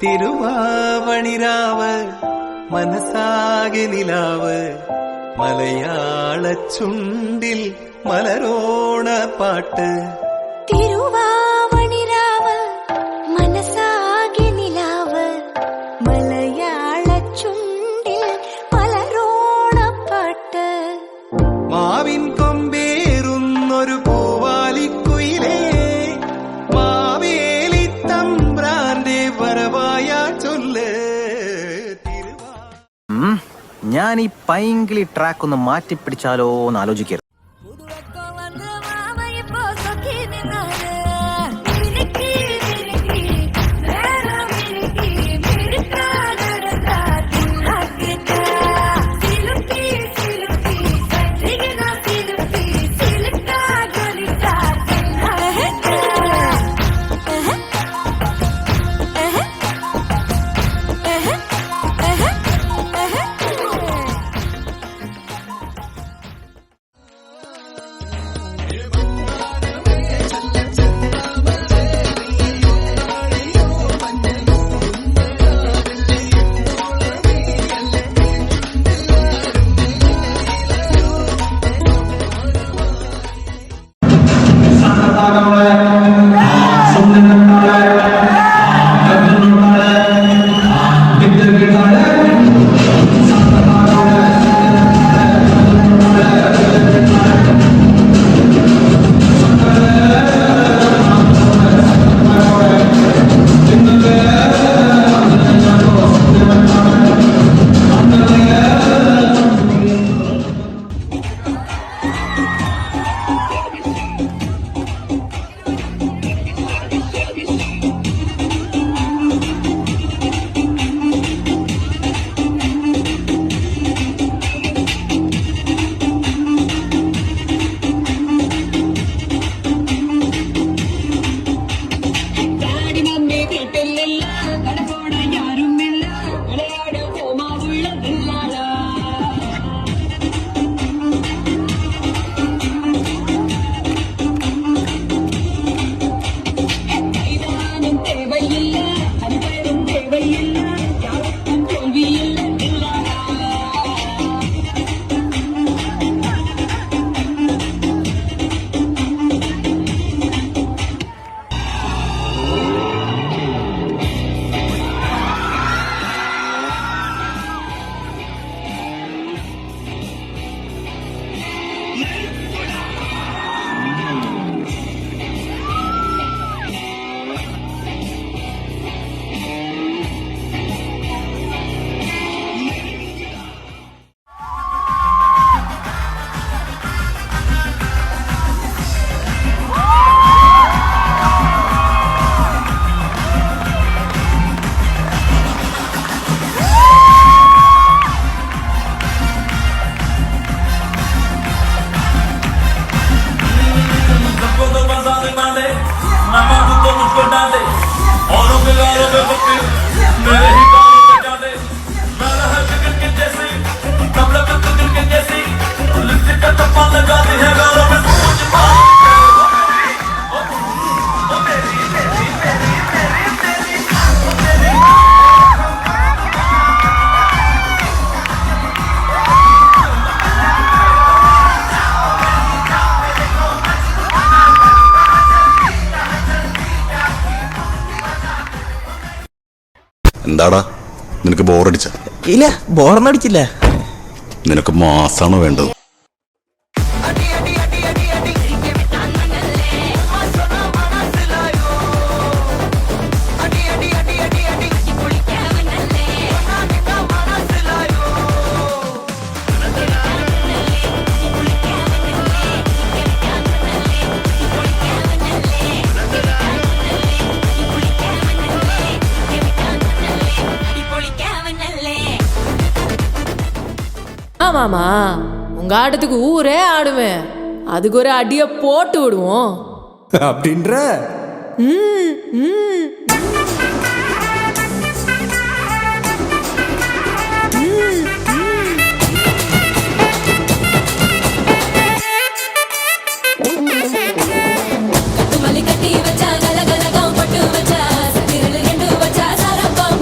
തിരുവാവണിരാവ് മനസാകെ നിലാവ് മലയാള ചുണ്ടിൽ മലരോണ പാട്ട്. തിരുവാവണിരാവ് മനസാകെ നിലാവ് മലയാള ചുണ്ടിൽ മലരോണ പാട്ട്. മാവിൻ കൊമ്പേറുന്നൊരു പൂവാലിക്കുയിലേ മാവേലി തമ്പ്രാന്റെ വരവായ ചൊല്ല്. ഞാൻ ഈ പൈങ്കിളി ട്രാക്ക് ഒന്ന് മാറ്റിപ്പിടിച്ചാലോ എന്ന് ആലോചിക്കരുത്. എന്താടാ നിനക്ക് ബോറടിച്ച? ഇല്ല, ബോറൊന്നും അടിച്ചില്ല. നിനക്ക് മാസാണോ വേണ്ടത്? மாமா உங்க ஆட்டத்துக்கு ஊரே ஆடுவேன், அதுக்கு ஒரு அடிய போட்டு விடுவோம் அப்படின்ற. கட்டி வச்சா கலகலகம் பட்டு வச்சா சத்திரல் ரெண்டு வச்சா சாரப்பம்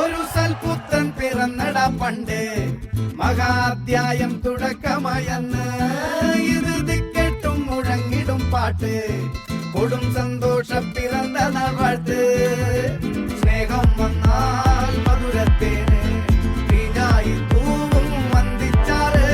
ഒരു സൽപുത്രൻ പിറന്നടാ പണ്ട് മഹാധ്യായം തുടക്കമയന്ന് ഇത് കേട്ടും മുഴങ്ങിടും പാട്ട് കൊടും സന്തോഷ പിറന്ന നാൾവാഴ്ത്ത് സ്നേഹം വന്നാൽ മധുരത്തേന് തീഞ്ഞായി തൂവും വന്ദിച്ചാറ്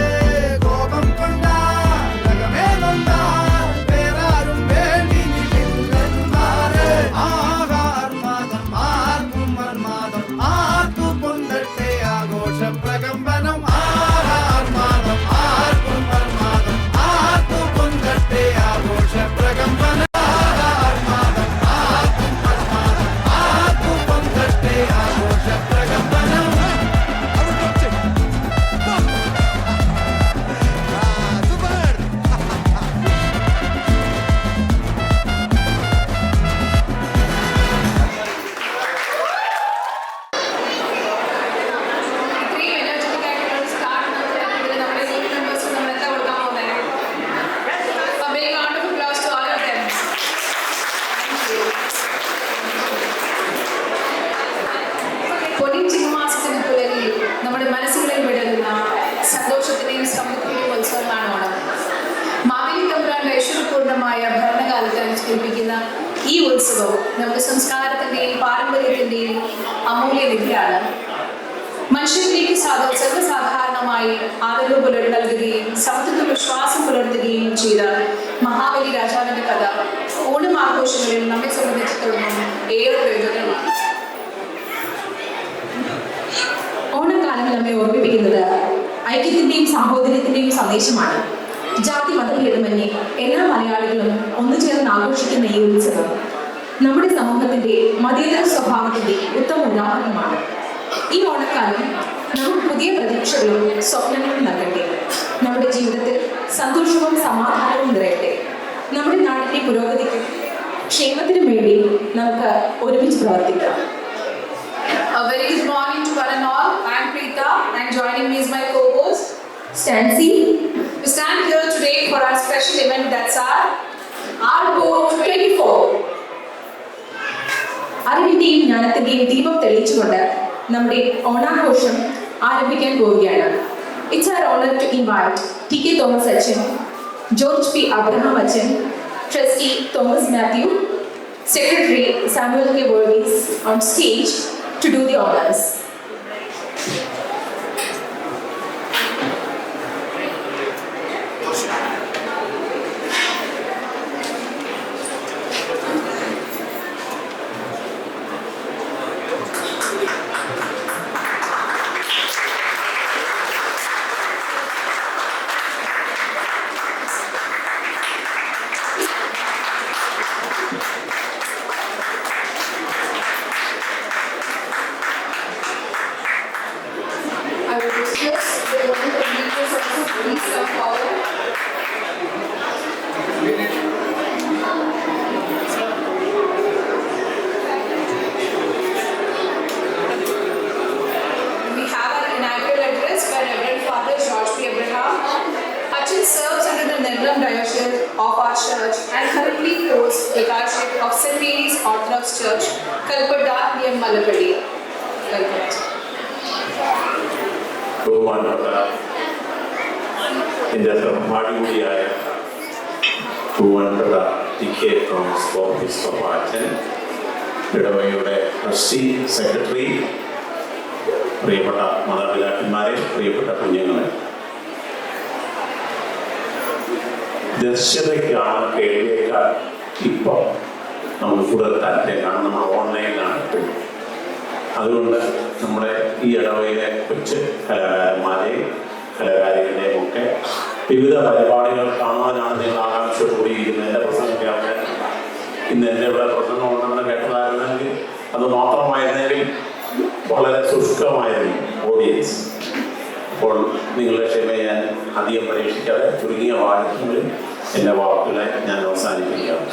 കോപം കൊണ്ടാൽ നഖമേലൊന്നാൽ വേറാരും വേണ്ടി നിന്നില്ലെന്നാറ് ആഹാർമാദം ആർക്കും മന്മാദം ആർക്കു പൊന്തട്ടെ ആഘോഷ പ്രകമ്പനം ആഹാർമാദം ആർക്കും മന്മാദം ആർക്കു പൊന്തട്ടെ ആഘോഷ പ്രകമ്പനം നമ്മുടെ മനസ്സുകളിൽ വിടരുന്ന സന്തോഷത്തിന്റെയും സമൃദ്ധിയുടെയും ഉത്സവമാണ് ഓണം. മാവേലി തമ്പുരാന്റെ ഐശ്വര്യപൂർണ്ണമായ ഭരണകാലത്ത് അനുസ്മരിപ്പിക്കുന്ന ഈ ഉത്സവം നമ്മുടെ സംസ്കാരത്തിന്റെയും പാരമ്പര്യത്തിന്റെയും അമൂല്യ നിധിയാണ്. മനുഷ്യരിലേക്ക് സർവ്വസാധാരണമായി ആദരവ് നൽകുകയും സമത്വ വിശ്വാസം പുലർത്തുകയും ചെയ്ത മഹാബലി രാജാവിന്റെ കഥ ഓണം ആഘോഷങ്ങളിൽ നമ്മെ സംബന്ധിച്ചിടത്തോളം ഏറെ പ്രയോജനമാണ്. ഓണക്കാലം നമ്മെ ഓർമ്മിപ്പിക്കുന്നത് ഐക്യത്തിന്റെയും സാഹോദര്യത്തിന്റെയും സന്ദേശമാണ്. ജാതി മതഭേദമന്യേ എല്ലാ മലയാളികളും ഒന്നുചേർന്ന് ആഘോഷിക്കുന്ന ഈ ഉത്സവം നമ്മുടെ സമൂഹത്തിന്റെ മതേതര സ്വഭാവത്തിന്റെ ഉത്തമ ഉദാഹരണമാണ്. ഈ ഓണക്കാലം നമുക്ക് പുതിയ പ്രതീക്ഷകളും സ്വപ്നങ്ങളും നൽകട്ടെ. നമ്മുടെ ജീവിതത്തിൽ സന്തോഷവും സമാധാനവും നിറയട്ടെ. നമ്മുടെ നാടിന്റെ പുരോഗതിക്കും ക്ഷേമത്തിനും വേണ്ടി നമുക്ക് ഒരുമിച്ച് പ്രവർത്തിക്കാം. A very good morning to one and all. I am Preeta and joining me is my co-host Stancy. We stand here today for our special event, that's our Boat 24. അറിവിന്റെയും ജ്ഞാനത്തിന്റെയും ദീപം തെളിയിച്ചുകൊണ്ട് നമ്മുടെ ഓണാഘോഷം ആരംഭിക്കാൻ പോവുകയാണ്. It's our honor to invite T.K. Thomas Achan, George P. Abraham Achan, Trustee Thomas Matthew, Secretary Samuel K. Burgess on stage to do the honors. I will request the one of the leaders also please come forward. We have an inaugural address by Reverend Father George P. Abraham. Achan serves under the Nirlam Diocese of our church and currently holds the leadership of St. Mary's Orthodox Church, Kalpata, near Malapalli. Welcome. ബഹുമാനപ്പെട്ട എൻ്റെ സഹപാഠികൂടിയായ ബഹുമാനപ്പെട്ട T.K. Thomas ബോപ്പിസ്കോപ്പ അച്ഛൻ, ഇടവകയുടെ trustee secretary, പ്രിയപ്പെട്ട മാതാപിതാക്കന്മാരെ, പ്രിയപ്പെട്ട കുഞ്ഞുങ്ങളെ, ദർശനയ്ക്കാണ് കേൾവിയേക്കാൾ ഇപ്പോൾ നമ്മൾ കൂടുതൽ താല്പര്യം കാണും. നമ്മൾ ഓൺലൈനിലാണ്. അതുകൊണ്ട് നമ്മുടെ ഈ ഇടവയിലെ കൊച്ചു കലാകാരന്മാരെയും കലാകാരികളെയും ഒക്കെ വിവിധ പരിപാടികൾ കാണുവാനാണ് നിങ്ങൾ ആകാംക്ഷ കൂടിയിരിക്കുന്നത്. എൻ്റെ പ്രസംഗം കേൾക്കാൻ ഇന്ന് എൻ്റെ ഇവിടെ പ്രസംഗം ഉണ്ടെന്ന് കേട്ടതായിരുന്നെങ്കിൽ അത് മാത്രമായിരുന്നെങ്കിൽ വളരെ ശുഷ്കമായിരുന്നു ഓഡിയൻസ്. അപ്പോൾ നിങ്ങളുടെ ക്ഷമയെ ഞാൻ അധികം പരീക്ഷിക്കാതെ ചുരുങ്ങിയ വാക്യങ്ങളിൽ എൻ്റെ വാക്കുകളെ ഞാൻ അവസാനിപ്പിക്കുകയാണ്.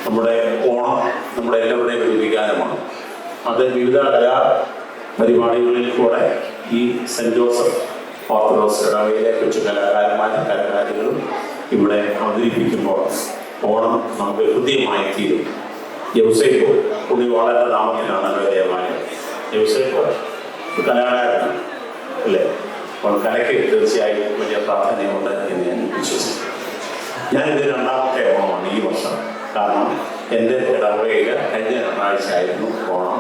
നമ്മുടെ ഓണം നമ്മുടെ എല്ലാവരുടെയും ഒരു വികാരമാണ്. അത് വിവിധ കലാപരിപാടികളിൽ കൂടെ ഈ സെൻറ് ജോസഫ് ഓർത്തഡോക്സ് ഇടവയിലെ കൊച്ചു കലാകാരന്മാരും കലാകാരികളും ഇവിടെ അവതരിപ്പിക്കുമ്പോൾ ഓണം നമുക്ക് ഹൃദ്യമായി തീരും. യൗസേപ്പ് പുണ്യവാളന്റെ നാമത്തിലാണ് ദേവാലയം. യൗസേപ്പ് കലാകാരനാണ് അല്ലേ? അപ്പോൾ കലയ്ക്ക് തീർച്ചയായും വലിയ പ്രാധാന്യമുണ്ട് എന്ന് ഞാൻ വിശ്വസിക്കുന്നു. ഞാനിത് രണ്ടാമത്തെ ഓണമാണ് ഈ വർഷം. കാരണം എൻ്റെ ഇടവകയിൽ കഴിഞ്ഞ ഞായറാഴ്ച ആയിരുന്നു ഓണം.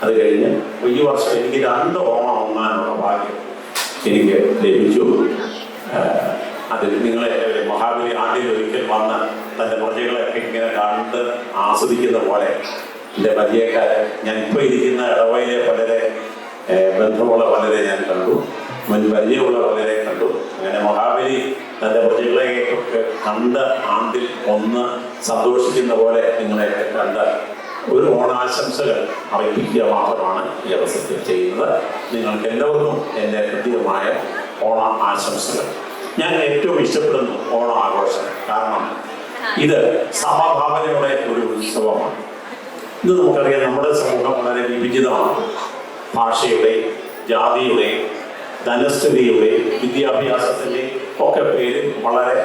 അത് കഴിഞ്ഞ് ഈ വർഷം എനിക്ക് 2 ഓണം ഒന്നാനുള്ള ഭാഗ്യം എനിക്ക് ലഭിച്ചു. അതിൽ നിങ്ങളെ മഹാബലി ആണ്ടിൽ ഒരിക്കൽ വന്ന് തൻ്റെ പ്രജകളെയൊക്കെ ഇങ്ങനെ കണ്ട് ആസ്വദിക്കുന്ന പോലെ എൻ്റെ പരിചയക്കാരെ ഞാൻ ഇപ്പോൾ ഇരിക്കുന്ന ഇടവയിലെ പലരെ ബന്ധമുള്ള പലരെ ഞാൻ കണ്ടു, മുൻ പരിചയമുള്ള പലരെ കണ്ടു. അങ്ങനെ മഹാബലി തൻ്റെ പ്രജകളെയൊക്കെ കണ്ട് ആണ്ടിൽ ഒന്ന് സന്തോഷിക്കുന്ന പോലെ നിങ്ങളെയൊക്കെ കണ്ട് ഒരു ഓണാശംസകൾ അറിയിക്കുക മാത്രമാണ് ഈ അവസരത്തിൽ ചെയ്യുന്നത്. നിങ്ങൾക്ക് എല്ലാവർക്കും എൻ്റെ കൃത്യമായ ഓണ ആശംസകൾ. ഞാൻ ഏറ്റവും ഇഷ്ടപ്പെടുന്നു ഓണ ആഘോഷം. കാരണം ഇത് സമഭാവനയുടെ ഒരു ഉത്സവമാണ്. ഇത് നമുക്കറിയാം, നമ്മുടെ സമൂഹം വളരെ വിഭജിതമാണ്. ഭാഷയുടെയും ജാതിയുടെയും ധനസ്ഥിതിയുടെയും വിദ്യാഭ്യാസത്തിൻ്റെയും ഒക്കെ പേര് വളരെ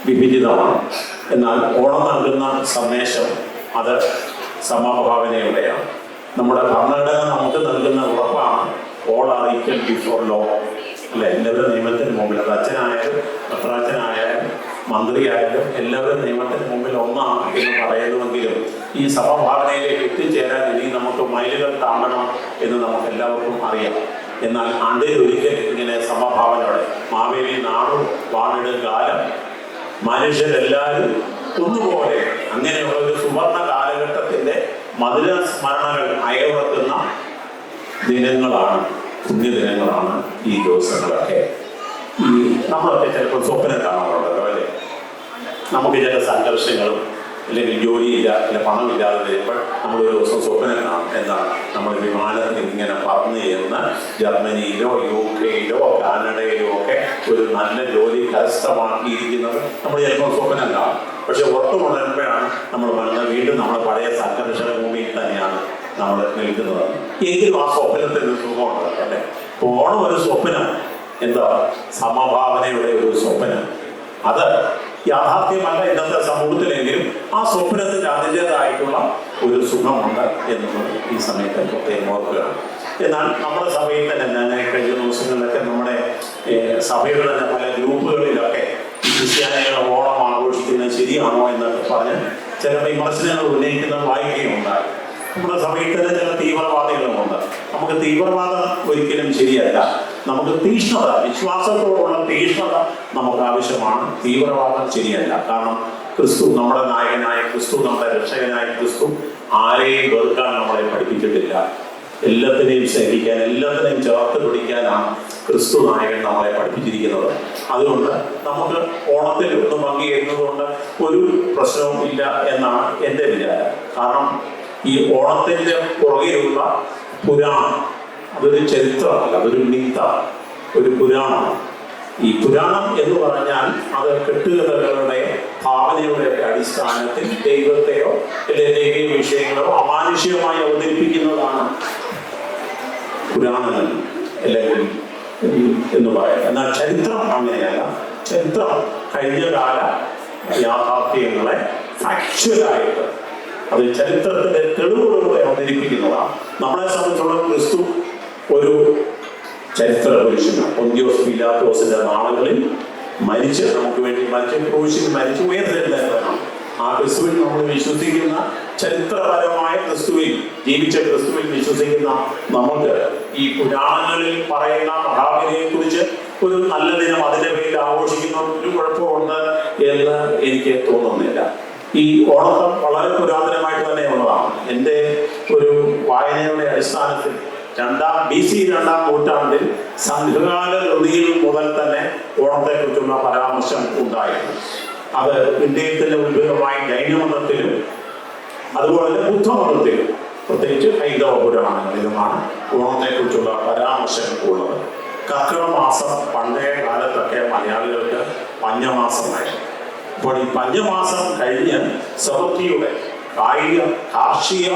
വിഭജിതമാണ്. എന്നാൽ ഓണം നൽകുന്ന സന്ദേശം അത് സമഭാവനയുടെയാണ്. നമ്മുടെ ഭരണഘടന നമുക്ക് നൽകുന്ന ഉറപ്പാണ് all are equal before law അല്ലെ? എല്ലാവരും നിയമത്തിന് മുമ്പിൽ, അത് അച്ഛനായാലും പത്രാച്ഛനായാലും മന്ത്രിയായാലും എല്ലാവരും നിയമത്തിന് മുമ്പിൽ ഒന്നാണ് എന്ന് പറയുന്നുവെങ്കിലും ഈ സമഭാവനയിലേക്ക് എത്തിച്ചേരാൻ ഇനി നമുക്ക് മൈലുകൾ താണ്ടണം എന്ന് നമുക്ക് എല്ലാവർക്കും അറിയാം. എന്നാൽ ആണ്ടിൽ ഒരിക്കൽ ഇങ്ങനെ സമഭാവനയോടെ മാവേലി നാടും വാണിടും കാലം മനുഷ്യരെല്ലാവരും ഒന്നുപോലെ അങ്ങനെയുള്ള ഒരു സുവർണ കാലഘട്ടത്തിന്റെ മധുര സ്മരണകൾ അയവിറക്കുന്ന ദിനങ്ങളാണ്, പുണ്യദിനങ്ങളാണ് ഈ ദിവസങ്ങളൊക്കെ. ഈ നമ്മളൊക്കെ ചിലപ്പോൾ സ്വപ്നം കാണാറുണ്ടല്ലോ അല്ലേ? നമുക്ക് ചില സംഘർഷങ്ങളും അല്ലെങ്കിൽ ജോലിയില്ല, അല്ല പണമില്ലാതെ വരുമ്പോൾ നമ്മളൊരു ദിവസം സ്വപ്നം കാണും. എന്താണ്? നമ്മൾ വിമാനത്തിൽ ഇങ്ങനെ പറന്ന് ചെന്ന് ജർമ്മനിയിലോ UK-യിലോ കാനഡയിലോ ഒക്കെ ഒരു നല്ല ജോലി കരസ്ഥമാക്കിയിരിക്കുന്നത് നമ്മൾ ചിലപ്പോൾ സ്വപ്നം കാണും. പക്ഷെ ഉറപ്പുകൊണ്ടുവരുമ്പോഴാണ് നമ്മൾ വീണ്ടും നമ്മുടെ പഴയ സംഘർഷ ഭൂമിയിൽ തന്നെയാണ് നമ്മൾ നിൽക്കുന്നത്. എങ്കിലും ആ സ്വപ്നത്തിൽ ഒരു സുഖമുണ്ട് അല്ലേ? ഓണം ഒരു സ്വപ്നം. എന്താ? സമഭാവനയുടെ ഒരു സ്വപ്നം. അത് യാഥാർത്ഥ്യമല്ല ഇന്നത്തെ സമൂഹത്തിലെങ്കിലും ആ സ്വപ്നത്തിന് അതിൻ്റെതായിട്ടുള്ള ഒരു സുഖമുണ്ട് എന്നുള്ളത് ഈ സമയത്ത് പ്രത്യേകം ഓർക്കുകയാണ്. എന്നാൽ നമ്മുടെ സഭയിൽ തന്നെ ഞാൻ കഴിഞ്ഞ ദിവസങ്ങളിലൊക്കെ നമ്മുടെ സഭയുടെ തന്നെ പല ഗ്രൂപ്പുകളിലൊക്കെ ക്രിസ്ത്യാനികൾ ഓണം ആഘോഷിക്കുന്നത് ശരിയാണോ എന്നൊക്കെ പറഞ്ഞ് ചില വിമർശനങ്ങൾ ഉന്നയിക്കുന്നത് വായിക്കുകയുണ്ടായി. നമ്മുടെ സഭയിൽ തന്നെ ചില തീവ്രവാദികളുമുണ്ട്. നമുക്ക് തീവ്രവാദം ഒരിക്കലും ശരിയല്ല. നമുക്ക് തീഷ്ണത, വിശ്വാസത്തോടുള്ള തീഷ്ണത നമുക്ക് ആവശ്യമാണ്. തീവ്രവാദം ശരിയല്ല. കാരണം ക്രിസ്തു, നമ്മുടെ നായകനായ ക്രിസ്തു, നമ്മുടെ രക്ഷകനായ ക്രിസ്തു ആരെയും വെറുക്കാൻ നമ്മളെ പഠിപ്പിച്ചിട്ടില്ല. എല്ലാത്തിനെയും സ്നേഹിക്കാൻ, എല്ലാത്തിനെയും ചേർത്ത് പിടിക്കാനാണ് ക്രിസ്തു നായകൻ നമ്മളെ പഠിപ്പിച്ചിരിക്കുന്നത്. അതുകൊണ്ട് നമുക്ക് ഓണത്തിൽ ഒന്ന് പങ്കുചേരുന്നതുകൊണ്ട് ഒരു പ്രശ്നവും ഇല്ല എന്നാണ് എൻ്റെ വിചാരം. കാരണം ഈ ഓണത്തിൻ്റെ പുറകിലുള്ള പുരാണം അതൊരു ചരിത്രമല്ല, അതൊരു മിത്താണ്, ഒരു പുരാണമാണ്. ഈ പുരാണം എന്ന് പറഞ്ഞാൽ അത് കെട്ടുകഥകളുടെ ഭാവനയുടെ അടിസ്ഥാനത്തിൽ ദൈവത്തെയോ അല്ലെങ്കിൽ ദൈവിക വിഷയങ്ങളോ അമാനുഷികമായി അവതരിപ്പിക്കുന്നതാണ് പുരാണങ്ങൾ അല്ലെങ്കിൽ എന്ന് പറയാം. എന്നാൽ ചരിത്രം അങ്ങനെയല്ല. ചരിത്രം കഴിഞ്ഞ കാല യാഥാർത്ഥ്യങ്ങളെ ഫാക്ച്വലായിട്ട് അത് ചരിത്രത്തിന്റെ തെളിവുകളോടെ അവതരിപ്പിക്കുന്നതാണ്. നമ്മളെ സംബന്ധിച്ചുള്ള ക്രിസ്തു ഒരു ചരിത്ര പുരുഷനാണ്. പൊന്തിയോസ് പീലാത്തോസിന്റെ നാളുകളിൽ മരിച്ച് നമുക്ക് വേണ്ടി മരിച്ച് ക്രൂശിൽ മരിച്ച് ഉയർത്തെഴുന്നേറ്റവനാണ്. ആ ക്രിസ്തുവിൽ നമ്മൾ വിശ്വസിക്കുന്ന, ചരിത്രപരമായ ക്രിസ്തുവിൽ ജീവിച്ച ക്രിസ്തുവിൽ വിശ്വസിക്കുന്ന നമുക്ക് ഈ പുരാണങ്ങളിൽ പറയുന്ന മഹാബലിയെ കുറിച്ച് ഒരു നല്ല ദിനം അതിന്റെ പേരിൽ ആഘോഷിക്കുന്ന ഒരു കുഴപ്പമുണ്ട് എന്ന് എനിക്ക് തോന്നുന്നില്ല. ഈ ഓണം വളരെ പുരാതനമായിട്ട് തന്നെ ഉള്ളതാണ്. എൻ്റെ ഒരു വായനയുടെ അടിസ്ഥാനത്തിൽ BC 2-ാം നൂറ്റാണ്ടിൽ സംഘകാല കൃതിയിൽ മുതൽ തന്നെ ഓണത്തെക്കുറിച്ചുള്ള പരാമർശം ഉണ്ടായിരുന്നു. അത് ഇന്ത്യയിൽ തന്നെ ഉത്ഭവമായി ജൈനമതത്തിലും അതുപോലെ ബുദ്ധമതത്തിലും പ്രത്യേകിച്ച് ഹൈന്ദവ പുരാണങ്ങളിലുമാണ് ഓണത്തെക്കുറിച്ചുള്ള പരാമർശം ഉള്ളത്. കർക്കിടക മാസം പണ്ടേ കാലത്തൊക്കെ മലയാളികൾക്ക് പഞ്ഞമാസമായിരുന്നു. അപ്പോൾ ഈ പഞ്ഞമാസം കഴിഞ്ഞ് സമൃദ്ധിയുടെ കാർഷിക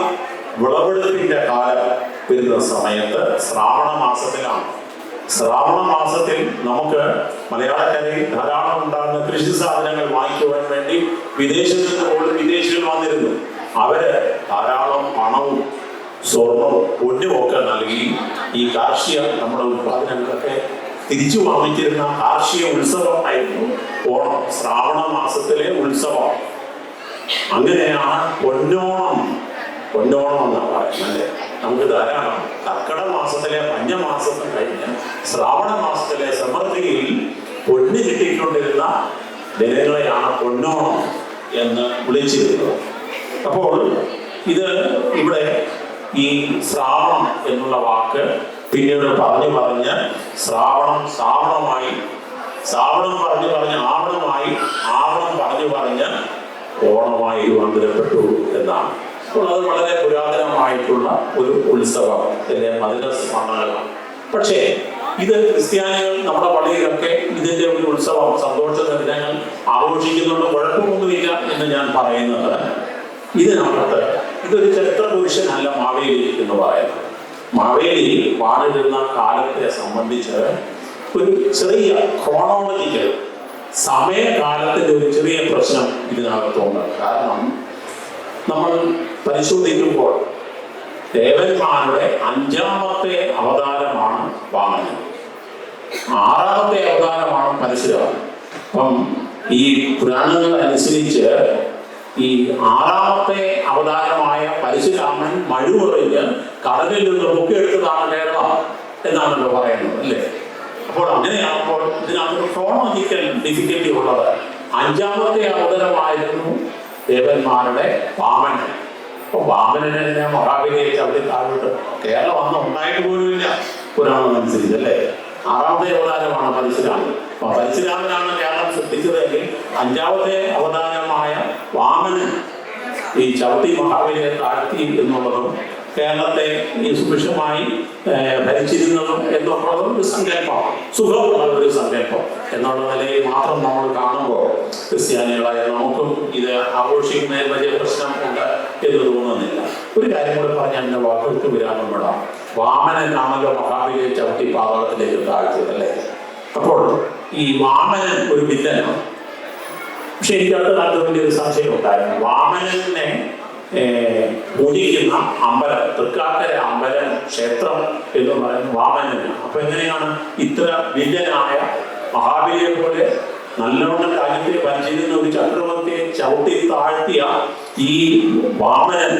വിളവെടുപ്പിന്റെ കാലം വരുന്ന സമയത്ത് ശ്രാവണ മാസത്തിലാണ്. ശ്രാവണ മാസത്തിൽ നമുക്ക് മലയാളക്കരയിൽ ധാരാളം ഉണ്ടാകുന്ന കൃഷി സാധനങ്ങൾ വാങ്ങിക്കുവാൻ വേണ്ടി വിദേശത്ത് നിന്ന് പോലും വിദേശികൾ വന്നിരുന്നു. അവര് ധാരാളം പണവും സ്വർണവും പൊന്നുമൊക്കെ നൽകി ഈ കാർഷിക നമ്മുടെ ഉത്പാദനങ്ങളൊക്കെ തിരിച്ചു വാങ്ങിച്ചിരുന്ന കാർഷിക ഉത്സവമായിരുന്നു ഓണം. ശ്രാവണ മാസത്തിലെ ഉത്സവം. അങ്ങനെയാണ് പൊന്നോണം എന്നാണ് പറയുന്നത്. നമുക്ക് ധാരാളം കർക്കിടക മാസത്തിലെ പഞ്ഞമാസം കഴിഞ്ഞ് ശ്രാവണ മാസത്തിലെ സമൃദ്ധിയിൽ പൊന്ന് കിട്ടിക്കൊണ്ടിരുന്ന ദിനങ്ങളെയാണ് പൊന്നോണം എന്ന് വിളിച്ചിരുന്നത്. അപ്പോൾ ഇത് ഇവിടെ ഈ ശ്രാവണം എന്നുള്ള വാക്ക് പിന്നീട് പറഞ്ഞ് ശ്രാവണമായി ശ്രാവണം പറഞ്ഞ് ആവണം പറഞ്ഞ് ഓണമായി രൂപാന്തരപ്പെട്ടു എന്നാണ്. അപ്പോൾ അത് വളരെ പുരാതനമായിട്ടുള്ള ഒരു ഉത്സവം, മധുര സ്മരണകളാണ്. പക്ഷേ ഇത് ക്രിസ്ത്യാനികൾ നമ്മുടെ പള്ളിയിലൊക്കെ ഇതിന്റെ ഒരു ഉത്സവം, സന്തോഷ ദിനങ്ങൾ ആഘോഷിക്കുന്നുണ്ട്, കുഴപ്പമൊന്നുമില്ല എന്ന് ഞാൻ പറയുന്നത് ഇതിനകത്ത് ഇതൊരു ചരിത്ര പുരുഷനല്ല മാവേലി എന്ന് പറയുന്നത്. മാവേലി വാണിരുന്ന കാലത്തെ സംബന്ധിച്ച് ഒരു ചെറിയ ക്രോണോളജിക്കൽ സമയകാലത്തിന്റെ ഒരു ചെറിയ പ്രശ്നം ഇതിനകത്തുണ്ട്. കാരണം നമ്മൾ പരിശോധിക്കുമ്പോൾ ദേവന്മാരുടെ 5-ാമത്തെ അവതാരമാണ് വാമനൻ, 6-ാമത്തെ അവതാരമാണ് പരശുരാമൻ. അപ്പം ഈ പുരാണങ്ങൾ അനുസരിച്ച് ഈ 6-ാമത്തെ അവതാരമായ പരശുരാമൻ മഴുവറിഞ്ഞ് കടലിൽ നിന്ന് പൊക്കിയെടുത്തതാണ് കേരളം എന്നാണല്ലോ പറയുന്നത്, അല്ലേ? അപ്പോൾ അങ്ങനെയാകുമ്പോൾ ഇതിനകത്ത് ക്രോണോളജിക്കൽ ഡിഫിക്കൽറ്റി ഉള്ളത്. 5-ാമത്തെ അവതാരമായിരുന്നു ദേവന്മാരുടെ വാമനൻ. അപ്പോൾ വാമനനെ തന്നെ മഹാബലിയെ ചവിട്ടി താഴോട്ട് കേരളം അന്ന് ഉണ്ടായിട്ട് പോലുമില്ല പുരാണം അനുസരിച്ച്, അല്ലേ? 6-ാമത്തെ അവതാരമാണ് പരശുരാമൻ. അപ്പൊ പരശുരാമനാണ് കേരളം സൃഷ്ടിച്ചതെങ്കിൽ 5-ാമത്തെ അവതാരമായ വാമനൻ ഈ ചവിട്ടി മഹാബലിയെ താഴ്ത്തി എന്നുള്ളതും കേരളത്തെ ഈ സുഭിക്ഷമായി ഭരിച്ചിരുന്നതും എന്നുള്ളതും ഒരു സങ്കല്പമാണ്, സുഖമുള്ള ഒരു സങ്കല്പം എന്നുള്ള നിലയിൽ മാത്രം നമ്മൾ കാണുമ്പോൾ ക്രിസ്ത്യാനികളായ നമുക്കും ഇത് ആഘോഷിക്കുന്നതിൽ വലിയ പ്രശ്നം ഉണ്ട് എന്ന് തോന്നുന്നില്ല. ഒരു കാര്യം കൂടെ പറഞ്ഞാൽ എൻ്റെ വാക്കുകൾക്ക് വിരാമം വിടാം. വാമനനാണല്ലോ മഹാബലിയെ ചവിട്ടി പാതാളത്തിലേക്ക് താഴ്ത്തിയത്, അല്ലേ? അപ്പോൾ ഈ വാമനൻ ഒരു വില്ലനാണ്. പക്ഷെ എനിക്ക് അടുത്ത കാലത്ത് വലിയൊരു സംശയം ഉണ്ടായിരുന്നു. വാമനനെ പൂജിക്കുന്ന അമ്പലം, തൃക്കാക്കര അമ്പലം ക്ഷേത്രം എന്ന് പറയുന്നത് വാമനനാണ്. അപ്പൊ എങ്ങനെയാണ് ഇത്ര വില്ലനായ മഹാബലിയെ പോലെ നല്ലോണം രാജ്യത്തെ ഭരിച്ചിരുന്ന ഒരു ചക്രവർത്തിയെ ചവിട്ടി താഴ്ത്തിയ ഈ വാമനൻ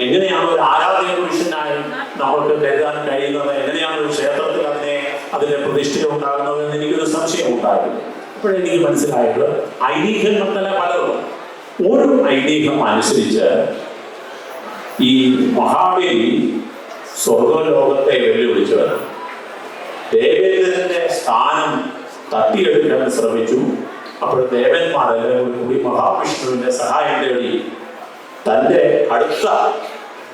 എങ്ങനെയാണ് ഒരു ആരാധന പുരുഷനായി നമ്മൾക്ക് കരുതാൻ കഴിയുന്നത്? എങ്ങനെയാണ് ഒരു ക്ഷേത്രത്തിൽ അതിന്റെ പ്രതിഷ്ഠ ഉണ്ടാകുന്നത് എന്ന് എനിക്കൊരു സംശയം ഉണ്ടായിരുന്നു. അപ്പോഴെനിക്ക് മനസ്സിലായത് ഐതിഹ്യങ്ങൾ തന്നെ പലതും. ഒരു ഐതിഹ്യം അനുസരിച്ച് ഈ മഹാബലി സ്വർഗലോകത്തെ വെല്ലുവിളിച്ചവരാണ്. ദേവേന്ദ്രന്റെ സ്ഥാനം തട്ടിയെടുക്കാൻ ശ്രമിച്ചു. അപ്പോൾ ദേവന്മാരെല്ലാം കൂടി മഹാവിഷ്ണുവിന്റെ സഹായം തേടി തന്റെ അടുത്ത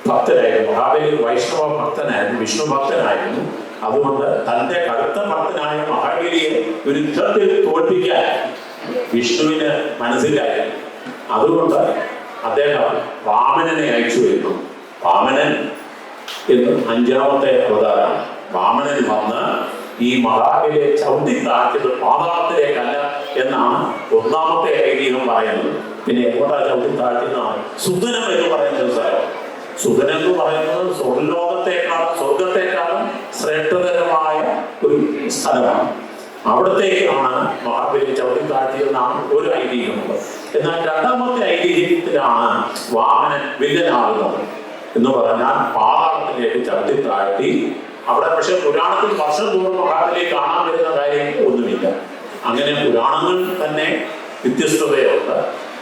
ഭക്തനായിരുന്നു. മഹാബലി വൈഷ്ണവ ഭക്തനായിരുന്നു, വിഷ്ണു ഭക്തനായിരുന്നു. അതുകൊണ്ട് തന്റെ കടുത്ത ഭക്തനായ മഹാബലിയെ ഒരു യുദ്ധത്തിൽ തോൽപ്പിക്കാൻ വിഷ്ണുവിന് മനസ്സിലായി. അതുകൊണ്ട് അദ്ദേഹം വാമനനെ അയച്ചു വരുന്നു. വാമനൻ എന്ന് 5-ാമത്തെ അവതാരമാണ്. വാമനൻ വന്ന് ഈ മഹാബലിയെ ചവിട്ടി താഴ്ത്തിയത് പാതാളത്തിലേക്കല്ല എന്നാണ് 1-ാമത്തെ ഐതിഹ്യം പറയുന്നത്. പിന്നെ എങ്ങോട്ടാ ചവിട്ടി താഴ്ത്തിയെന്നാണ് സുദനം എന്ന് പറയുന്ന സ്ഥലം. സുദനം എന്ന് പറയുന്നത് സ്വർഗത്തെക്കാളും ശ്രേഷ്ഠതരമായ ഒരു സ്ഥലമാണ്. അവിടത്തേക്കാണ് മഹാബലി ചവിട്ടി താഴ്ത്തിയെന്നാണ് ഒരു ഐതിഹ്യമുള്ളത്. എന്നാൽ 2-ാമത്തെ ഐതിഹ്യത്തിലാണ് വാമനൻ വില്ലനാകുന്നത് എന്ന് പറഞ്ഞാൽ പാതാളത്തിലേക്ക് ചവിട്ടി താഴ്ത്തി. അവിടെ പക്ഷെ പുരാണത്തിൽ വർഷം തോറും മഹാബലിയെ കാണാൻ വരുന്ന കാര്യം ഒന്നുമില്ല. അങ്ങനെ പുരാണങ്ങൾ തന്നെ വ്യത്യസ്തതയുണ്ട്.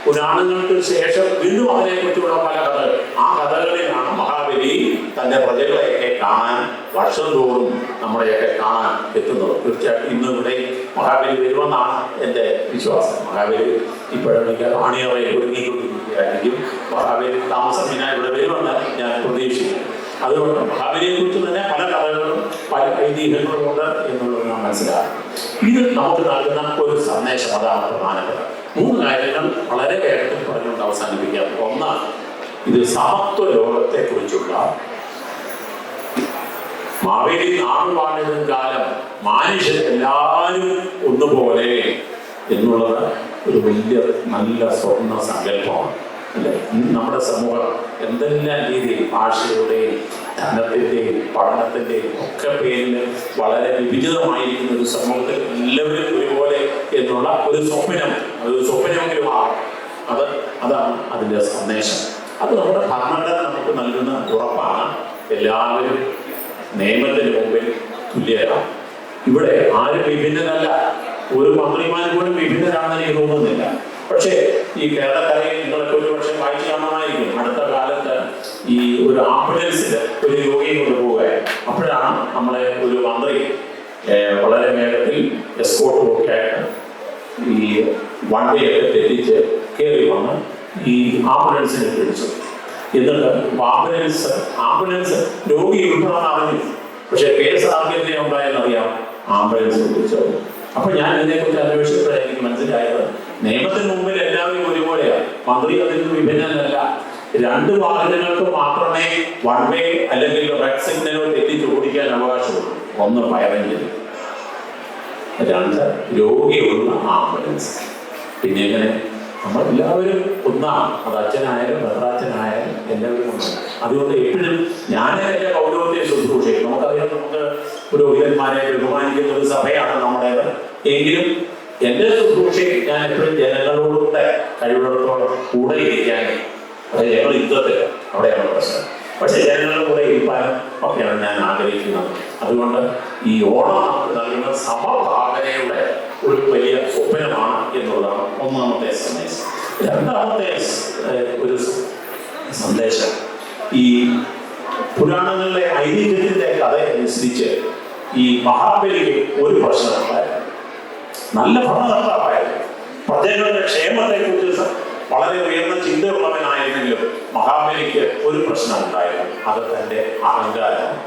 പുരാണങ്ങൾക്ക് ശേഷം വീണ്ടും അതിനെക്കുറിച്ചുള്ള പല കഥകൾ, ആ കഥകളിലാണ് മഹാബലി മഹാബലി തന്റെ പ്രജകളെയൊക്കെ കാണാൻ വർഷം തോറും നമ്മളെയൊക്കെ കാണാൻ എത്തുന്നത്. തീർച്ചയായിട്ടും ഇന്ന് ഇവിടെ മഹാബലി വരുമെന്നാണ് എൻ്റെ വിശ്വാസം. മഹാബലി ഇപ്പോഴൊക്കെ അണിയറയിൽ ഒരുങ്ങിക്കൊണ്ടിരിക്കുകയായിരിക്കും. മഹാബലി താമസത്തിനായി ഇവിടെ വരുമെന്ന് ഞാൻ പ്രതീക്ഷിക്കുന്നു. അതുകൊണ്ട് മഹാബലിയെ കുറിച്ച് തന്നെ പല കഥകളും പല ഐതിഹ്യങ്ങളും ഉണ്ട് എന്നുള്ളത് നാം മനസ്സിലാക്കും. ഇത് നമുക്ക് നൽകുന്ന ഒരു സന്ദേശം, അതാണ് പ്രധാനപ്പെട്ട 3 കാര്യങ്ങൾ വളരെ വേഗത്തിൽ പറഞ്ഞുകൊണ്ട് അവസാനിപ്പിക്കാം. ഒന്നാണ്, ഇത് സമത്വ ലോകത്തെ കുറിച്ചുള്ള മാവേലി നാടുവാണിടും കാലം മനുഷ്യരെല്ലാവരും ഒന്നുപോലെ എന്നുള്ളത് ഒരു വലിയ നല്ല സ്വപ്ന സങ്കല്പമാണ്, അല്ലേ? നമ്മുടെ സമൂഹം എന്തെല്ലാം രീതിയിൽ ഭാഷയുടെയും ധനത്തിൻ്റെയും പഠനത്തിൻ്റെയും ഒക്കെ പേരിൽ വളരെ വിഭിന്നമായിരിക്കുന്ന ഒരു സമൂഹത്തിൽ എല്ലാവരും ഒരുപോലെ എന്നുള്ള ഒരു സ്വപ്നമെങ്കിലും അതാണ് അതിൻ്റെ സന്ദേശം. അത് നമ്മുടെ ഭരണഘടന നമുക്ക് നൽകുന്ന ഉറപ്പാണ്. എല്ലാവരും നിയമത്തിന് മുമ്പിൽ തുല്യരാണ്. ഇവിടെ ആരും വിഭിന്നരല്ല. ഒരു മന്ത്രിമാർ പോലും വിഭിന്നരാണെന്ന് എനിക്ക് തോന്നുന്നില്ല. പക്ഷേ ഈ കേരളക്കരയിൽ നിങ്ങളൊക്കെ ഒരു പക്ഷേ വായിച്ചു കാണാമായിരിക്കും. അടുത്ത കാലത്ത് ഈ ഒരു ആംബുലൻസിൽ ഒരു രോഗിയെ കൊണ്ടുപോവുകയാണ്. അപ്പോഴാണ് നമ്മളെ ഒരു മന്ത്രി വളരെ വേഗത്തിൽ എസ്കോർട്ടുമൊക്കെ ആയിട്ട് ഈ വണ്ടിയൊക്കെ തെറ്റിച്ച് കയറി വന്ന് ഈ ആംബുലൻസിനെ പിടിച്ചു. എന്നിട്ട് ആംബുലൻസ് രോഗി ഉൾപ്പെടാൻ അറിഞ്ഞു. പക്ഷെ കേസ് ആർക്കെതിരെ ഉണ്ടായെന്നറിയാം, ആംബുലൻസ് പിടിച്ചത്. അപ്പൊ ഞാൻ ഇതിനെക്കുറിച്ച് അന്വേഷിച്ചപ്പോഴാണ് എനിക്ക് മനസ്സിലായത്, നിയമത്തിന് മുമ്പിൽ എല്ലാവരും ഒരുപോലെയാണ്. മന്ത്രി അതിൽ നിന്ന് വിഭിന്നനല്ല. 2 വാഹനങ്ങൾക്ക് മാത്രമേ വൺ വേ അല്ലെങ്കിൽ റെഡ് സിഗ്നലോ തെറ്റിച്ച് ഓടിക്കാൻ അവകാശമുള്ളൂ. 1 ഫയർ എഞ്ചിൻ, 2 രോഗിയുള്ള ആംബുലൻസ്. പിന്നെ എങ്ങനെ നമ്മളെല്ലാവരും ഒന്നാണ്. അത് അച്ഛനായാലും ഭദ്രാച്ഛനായാലും എല്ലാവരും ഒന്നാണ്. അതുകൊണ്ട് എപ്പോഴും ഞാൻ എൻ്റെ പൗരോഹിത്യ ശുശ്രൂഷയും നമുക്കറിയാം, നമുക്ക് പുരോഹിതന്മാരെ ബഹുമാനിക്കുന്ന ഒരു സഭയാണ് നമ്മുടേത്. എങ്കിലും എൻ്റെ ശുശ്രൂഷയിൽ ഞാൻ എപ്പോഴും ജനങ്ങളോടുകൂടെ കഴിവുള്ളത്തോളം കൂടെ ഇരിക്കാൻ, അത് ഞങ്ങൾ യുദ്ധത്തിൽ അവിടെയാണ് പ്രശ്നം. പക്ഷെ ജനങ്ങളുടെ കൂടെ ഇരിക്കാനും ഒക്കെയാണ് ഞാൻ ആഗ്രഹിക്കുന്നത്. അതുകൊണ്ട് ഈ ഓണം നമുക്ക് നൽകുന്ന സമഭാവനയുടെ ഒരു വലിയ സ്വപ്നമാണ് എന്നുള്ളതാണ് ഒന്നാമത്തെ സന്ദേശം. രണ്ടാമത്തെ ഒരു സന്ദേശം, ഈ പുരാണങ്ങളിലെ ഐതിഹ്യത്തിന്റെ കഥ അനുസരിച്ച് ഈ മഹാബലിക്ക് ഒരു പ്രശ്നമുണ്ടായിരുന്നു. നല്ല ഭരണകർത്താവായിരുന്നു. പ്രജകളുടെ ക്ഷേമത്തെ കുറിച്ച് വളരെ ഉയർന്ന ചിന്തയുള്ളവനായിരുന്നെങ്കിലും മഹാബലിക്ക് ഒരു പ്രശ്നമുണ്ടായിരുന്നു. അത് തൻ്റെ അഹങ്കാരമാണ്.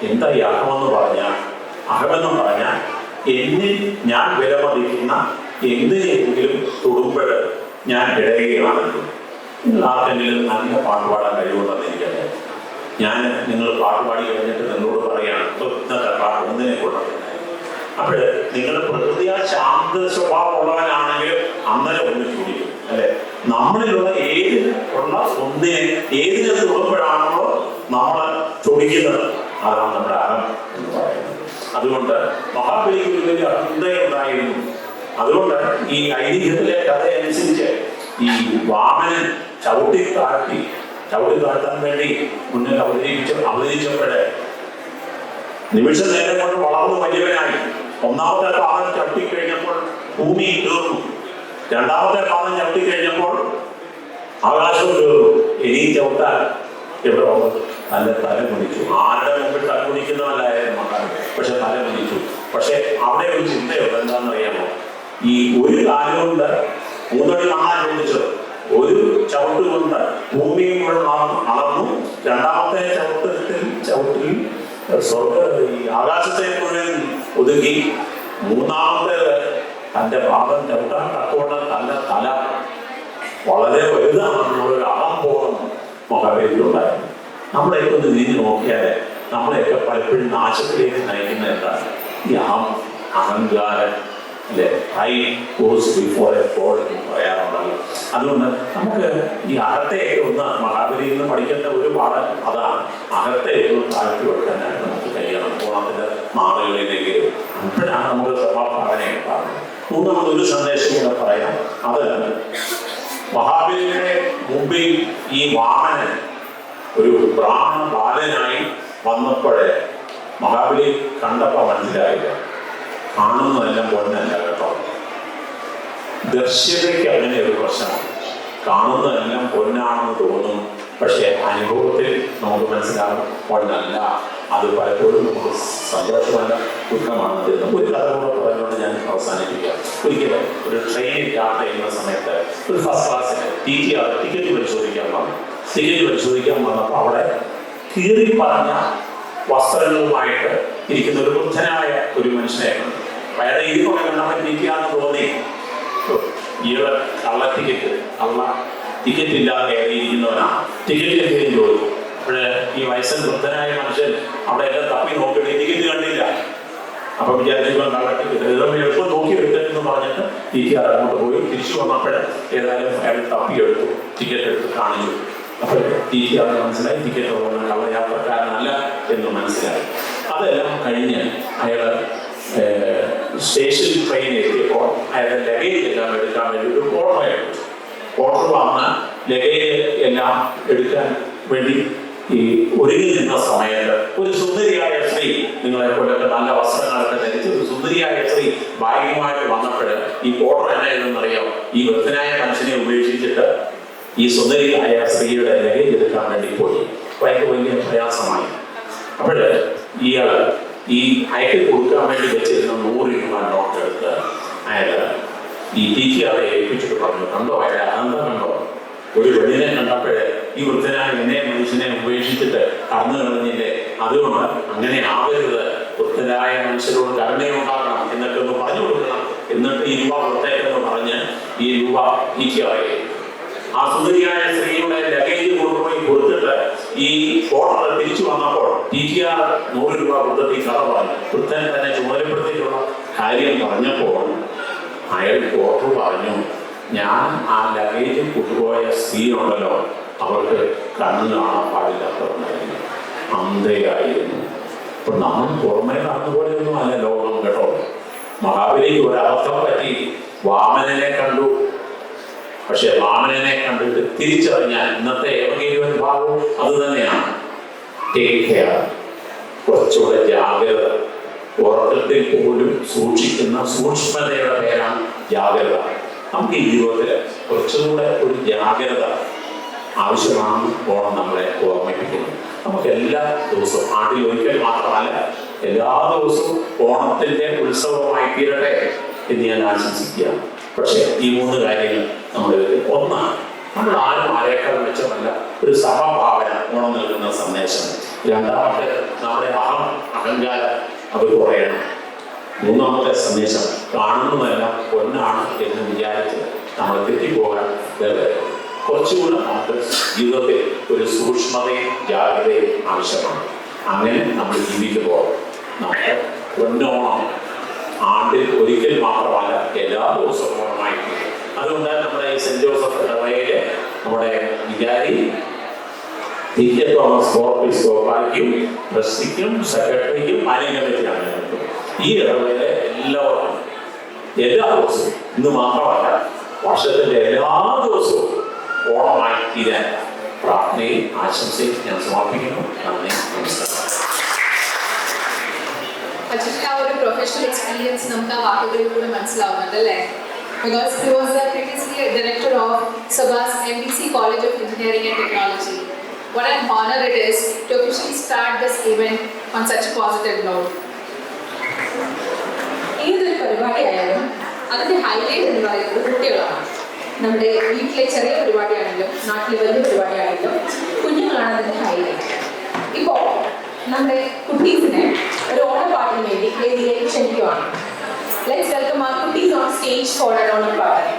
എന്താ ഈ അഹമെന്ന് പറഞ്ഞാൽ എന്നിൽ ഞാൻ വിലമതിക്കുന്ന എന്തിനെങ്കിലും തൊടുമ്പോൾ ഞാൻ ഇടയുകയാണെങ്കിൽ, നിങ്ങൾ ആർക്കെങ്കിലും നല്ല പാട്ടുപാടാൻ കഴിവുണ്ടെന്ന് എനിക്കറിയാം. ഞാൻ നിങ്ങൾ പാട്ടുപാടി കഴിഞ്ഞിട്ട് നിങ്ങളോട് പറയുകയാണ് ഇന്നത്തെ പാട്ട് ഒന്നിനെ കൊണ്ടുവരുന്നത്. അപ്പോൾ നിങ്ങൾ പ്രകൃതിയാ ശാന്ത സ്വഭാവം ഉള്ളവനാണെങ്കിൽ അന്നേരം ഒന്ന് ചൂടിക്കും, അല്ലെ? നമ്മളിലുള്ള ഏതിനെ തൊടുമ്പോഴാണോ നമ്മൾ ചൊടിക്കുന്നത്, അതാണ് നമ്മുടെ അഹം എന്ന് പറയുന്നത്. അതുകൊണ്ട് മഹാബലിക്ക് ഒരു വലിയ അഹന്തയുണ്ടായിരുന്നു. അതുകൊണ്ട് ഈ ഐതിഹ്യത്തിലെ കഥയനുസരിച്ച് ഈ വാമനൻ ചവിട്ടി താഴ്ത്താൻ വേണ്ടി മുന്നിൽ അവതരിച്ചപ്പോഴേ നിമിഷ നേരം കൊണ്ട് വളർന്നു വലിയവനായി. 1ാമത്തെ പാദം ചവിട്ടിക്കഴിഞ്ഞപ്പോൾ ഭൂമി തീർന്നു. 2ാമത്തെ പാദം ചവിട്ടിക്കഴിഞ്ഞപ്പോൾ ആകാശവും തീർന്നു. ഇനിയും ചവിട്ടാൻ എവിടെ വന്നത്? തല കുടിച്ചു. ആരുടെ മുമ്പിൽ തല കുടിക്കുന്നവല്ലായിരുന്നു മക്കൾ, പക്ഷെ തല കുടിച്ചു. പക്ഷെ അവിടെ ഒരു ചിന്തയുണ്ട്. എന്താണെന്നറിയാമോ? ഈ ഒരു കാലം കൊണ്ട് 3 അടി മണ്ണാൻ ചോദിച്ചത്, ഒരു ചവിട്ട് കൊണ്ട് ഭൂമിയും കൂടെ അളന്നു. 2ാമത്തെ ചവിട്ടിൽ ഈ ആകാശത്തെ മുഴുവൻ ഒതുക്കി. 3ാമത്തേത് തൻ്റെ പാദം ചവിട്ടാൻ തക്കോണ്ട് തൻ്റെ തല വളരെ വലുതാണെന്നുള്ളൊരു അഹംബോധം മഹാബലിയിലുണ്ടായിരുന്നു. നമ്മളെയൊക്കെ ഒന്ന് തിരിഞ്ഞു നോക്കിയാൽ നമ്മളെയൊക്കെ പലപ്പോഴും നാശത്തിലേക്ക് നയിക്കുന്ന എന്താണ്? ഈ അഹങ്കാരം, അല്ലെ? I goes before a fall എന്ന് പറയാറുണ്ടല്ലോ. അതുകൊണ്ട് നമുക്ക് ഈ അഹത്തെയൊക്കെ ഒന്ന് മഹാബലിയിൽ നിന്ന് പഠിക്കേണ്ട ഒരു പാഠം അതാണ്. അഹത്തെ ഒന്ന് താഴ്ത്തി വെക്കാനായിട്ട് നമുക്ക് കഴിയണം. ഓണത്തിന്റെ നാളുകളിലേക്ക് അപ്പോഴാണ് നമുക്ക് സഭാഭാവന ഉണ്ടാകുന്നത്. 3ാമതൊരു സന്ദേശം കൂടെ പറയാം. അത് മഹാബലിയുടെ മുമ്പിൽ ഈ വാമനൻ ഒരു ബ്രാഹ്മണ ബാലനായി വന്നപ്പോഴേ മഹാബലി കണ്ടപ്പോൾ മനസ്സിലായില്ല, കാണുന്നതെല്ലാം പൊന്നല്ല കേട്ടോ. ദർശ്യതയ്ക്ക് അങ്ങനെ ഒരു പ്രശ്നമാണ്. കാണുന്നതെല്ലാം പൊന്നാണെന്ന് തോന്നും, പക്ഷേ അനുഭവത്തിൽ നമുക്ക് മനസ്സിലാകും ഒന്നല്ല, അത് പലപ്പോഴും നമുക്ക് സന്തോഷമല്ല ദുഃഖമാണ് എന്ന്. ഒരു കഥ കൂടെ പറഞ്ഞുകൊണ്ട് ഞാൻ അവസാനിപ്പിക്കാം. ഒരിക്കലും ഒരു ട്രെയിനിൽ യാത്ര ചെയ്യുന്ന സമയത്ത് ഒരു ഫസ്റ്റ് ക്ലാസ്സിൽ ടിക്കറ്റ് പരിശോധിക്കാൻ വന്നു. ടിക്കറ്റ് പരിശോധിക്കാൻ വന്നപ്പോൾ അവിടെ കീറി പറഞ്ഞ വസ്ത്രങ്ങളുമായിട്ട് ഇരിക്കുന്ന ഒരു വൃദ്ധനായ ഒരു മനുഷ്യനെ കണ്ടു. അയാളെ ഇരിപ്പൊക്കെ കണ്ടപ്പോൾ ഇരിക്കുകയാണെന്ന് തോന്നി. ഈയൊരു കള്ള ടിക്കറ്റ് ഇല്ലാതെ കയറിയിരിക്കുന്നവനാണ്. ടിക്കറ്റ് എന്തെങ്കിലും ചോദിച്ചു. അപ്പോഴേ ഈ വയസ്സൻ വൃദ്ധനായ മനുഷ്യൻ അവിടെ എല്ലാം തപ്പി നോക്കിയിട്ട് ടിക്കറ്റ് കണ്ടില്ല. അപ്പൊ വിചാരിച്ചു കള്ള ടിക്കറ്റ് എളുപ്പം നോക്കി എടുത്തെന്ന് പറഞ്ഞിട്ട് അങ്ങോട്ട് പോയി. തിരിച്ചു വന്നപ്പോൾ ഏതായാലും അയാൾ തപ്പിയെടുത്തു, ടിക്കറ്റ് എടുത്ത് കാണിച്ചു. അപ്പോൾ അത് മനസ്സിലായി ടിക്കറ്റ് പോകുന്ന കള്ള യാത്രക്കാരനല്ല എന്ന് മനസ്സിലായി. അതെല്ലാം കഴിഞ്ഞ് അയാൾ സ്റ്റേഷൻ ട്രെയിനിൽ എത്തിയപ്പോൾ അയാളുടെ ലഗേജ് എല്ലാം എടുക്കാൻ വേണ്ടി ഒരു ഓർഡർ എടുത്തു. ഓർഡർ വന്ന് ലഗേജ് എല്ലാം എടുക്കാൻ വേണ്ടി ഈ ഒരുങ്ങി നിന്ന സമയത്ത് ഒരു സുന്ദരിയായ സ്ത്രീ, നിങ്ങളെ പോലൊക്കെ നല്ല വസ്ത്രങ്ങളൊക്കെ ധരിച്ച് ഒരു സുന്ദരിയായ സ്ത്രീ ബാഗുമായിട്ട് വന്നപ്പോൾ ഈ ഓർഡർ എന്നായിരുന്നറിയാം, ഈ വൃദ്ധനായ മനുഷ്യനെ ഉപേക്ഷിച്ചിട്ട് ഈ സുന്ദരിയായ സ്ത്രീയുടെ ലഗേജ് എടുക്കാൻ വേണ്ടി പോയി. അയാൾക്ക് വലിയ പ്രയാസമായി. അപ്പോൾ ഇയാള് ഈ അയക്ക് കൊടുക്കാൻ വേണ്ടി വെച്ചിരുന്ന 100 രൂപ നോട്ട് എടുത്ത് അയാൾ ഈ ടീച്ചറെ ഏൽപ്പിച്ചിട്ട് പറഞ്ഞു, കണ്ടോ അയാളെ അനന്തം കണ്ടോ, ഒരു വെളിനെ കണ്ടപ്പോഴേ ഈ വൃദ്ധനായ എന്നെ മനുഷ്യനെ ഉപേക്ഷിച്ചിട്ട് കടന്നു കളഞ്ഞില്ലേ, അതുകൊണ്ട് അങ്ങനെ ആവരുത്, വൃദ്ധനായ മനുഷ്യരോട് കരുണയുണ്ടാകണം എന്നൊക്കെ ഒന്ന് പറഞ്ഞു കൊടുക്കണം. എന്നിട്ട് ഈ രൂപ പുറത്തേക്കെന്ന് പറഞ്ഞ് ഈ രൂപ ടീച്ചറെ ആ സുന്ദരിയായ സ്ത്രീയുടെ ലഗേജ് കൊണ്ടുപോയി കൊടുത്തിട്ട് ഈ ഓർഡർ തിരിച്ചു വന്നപ്പോൾ ടീച്ചർ 100 രൂപ കൊടുത്തിട്ട് ഈ കഥ പറഞ്ഞു. വൃദ്ധൻ തന്നെ ചുമതലപ്പെടുത്തിയിട്ടുള്ള കാര്യം പറഞ്ഞപ്പോൾ അയാൾ ഓർഡർ പറഞ്ഞു, ഞാൻ ആ ലഗേജ് കൊണ്ടുപോയ സ്ത്രീ ഉണ്ടല്ലോ, അവർക്ക് കണ്ണു കാണാൻ പാടില്ലാത്തവരായിരുന്നു, അന്ധയായിരുന്നു. അപ്പൊ നമ്മൾ പുറമേ കാണുന്നപോലെയൊന്നും അല്ല ലോകം കേട്ടോ. മഹാബലിക്ക് ഒരു അബദ്ധം പറ്റി, വാമനനെ കണ്ടു. പക്ഷെ വാമനനെ കണ്ടിട്ട് തിരിച്ചറിഞ്ഞാൽ ഇന്നത്തെ ഏവകീയ ഭാഗവും അത് തന്നെയാണ്. ടേക്ക് കെയർ, കുറച്ചുകൂടെ ജാഗ്രത. ഉറക്കത്തിൽ പോലും സൂക്ഷിക്കുന്ന സൂക്ഷ്മതയുടെ പേരാണ് ജാഗ്രത. നമുക്ക് ഈ ജീവിതത്തിൽ കുറച്ചുകൂടെ ഒരു ജാഗ്രത ആവശ്യമാണ് ഓണം നമ്മളെ ഓർമ്മിപ്പിക്കുന്നത്. നമുക്ക് എല്ലാ ദിവസവും, ആണ്ടിൽ ഒരിക്കൽ മാത്രമല്ല, എല്ലാ ദിവസവും ഓണത്തിന്റെ ഉത്സവമായി തീരട്ടെ എന്ന് ഞാൻ ആശംസിക്കുകയാണ്. പക്ഷേ ഈ 3 കാര്യങ്ങൾ നമ്മൾ ഒന്നാണ്, നമ്മൾ ആരും ആരേക്കാൾ മെച്ചമല്ല, ഒരു സമഭാവന ഓണം നൽകുന്ന സന്ദേശം. രണ്ടാമത്തെ നമ്മുടെ അഹങ്കാരം അത് കുറയണം. മൂന്നാമത്തെ സന്ദേശം കാണുന്നതെല്ലാം പൊന്നാണ് എന്ന് വിചാരിച്ച് നമ്മൾ തെറ്റിപ്പോകാൻ കുറച്ചുകൂടെ നമുക്ക് ജീവിതത്തിൽ ഒരു സൂക്ഷ്മതയും ജാഗ്രതയും ആവശ്യമാണ്. അങ്ങനെ നമ്മൾ ജീവിക്കുമ്പോൾ നമുക്ക് പൊന്നോണം ആണ്ടിൽ ഒരിക്കൽ മാത്രമല്ല എല്ലാ ദിവസവും ഓണമായി. അതുകൊണ്ട് നമ്മുടെ ഈ സെന്റ് ജോസഫ് ഇടവകയിലെ നമ്മുടെ വികാരി തോമസ് കോർപ്പിസ്കോപ്പായ്ക്കും ട്രസ്റ്റിക്കും സെക്രട്ടറിക്കും മാലിന്യത്തിലാണ് ഈ ഇടവകയിലെ എല്ലാവർക്കും എല്ലാ ദിവസവും, ഇന്ന് മാത്രമല്ല വർഷത്തിന്റെ എല്ലാ ദിവസവും ഓണമായി തീരാൻ പ്രാർത്ഥനയും ആശംസയും ഞാൻ സമർപ്പിക്കുന്നു. നന്ദി, നമസ്കാരം. അച്ഛൻ്റെ ആ ഒരു പ്രൊഫഷണൽ എക്സ്പീരിയൻസ് നമുക്ക് ആ വാക്കുകളിലൂടെ മനസ്സിലാവുന്നുണ്ട് അല്ലേ? Because he was the previously director of Sabas MBC College of Engineering and Technology. What an honor it is to officially start this event on such a positive note. ഏതൊരു പരിപാടിയായാലും അതിന്റെ highlight എന്ന് പറയുന്നത് കുട്ടികളാണ്. നമ്മുടെ വീട്ടിലെ ചെറിയ പരിപാടിയാണെങ്കിലും നാട്ടിലെ വലിയ പരിപാടിയാണെങ്കിലും കുഞ്ഞുങ്ങളാണ് അതിന്റെ ഹൈലൈറ്റ്. ഇപ്പോൾ നമ്മുടെ കുട്ടീസിനെ ഒരു ഓണപ്പാട്ടിന് വേണ്ടി വേദിയിലേക്ക് ക്ഷണിക്കുവാണ്. Let's welcome our cuties on stage for an honor party.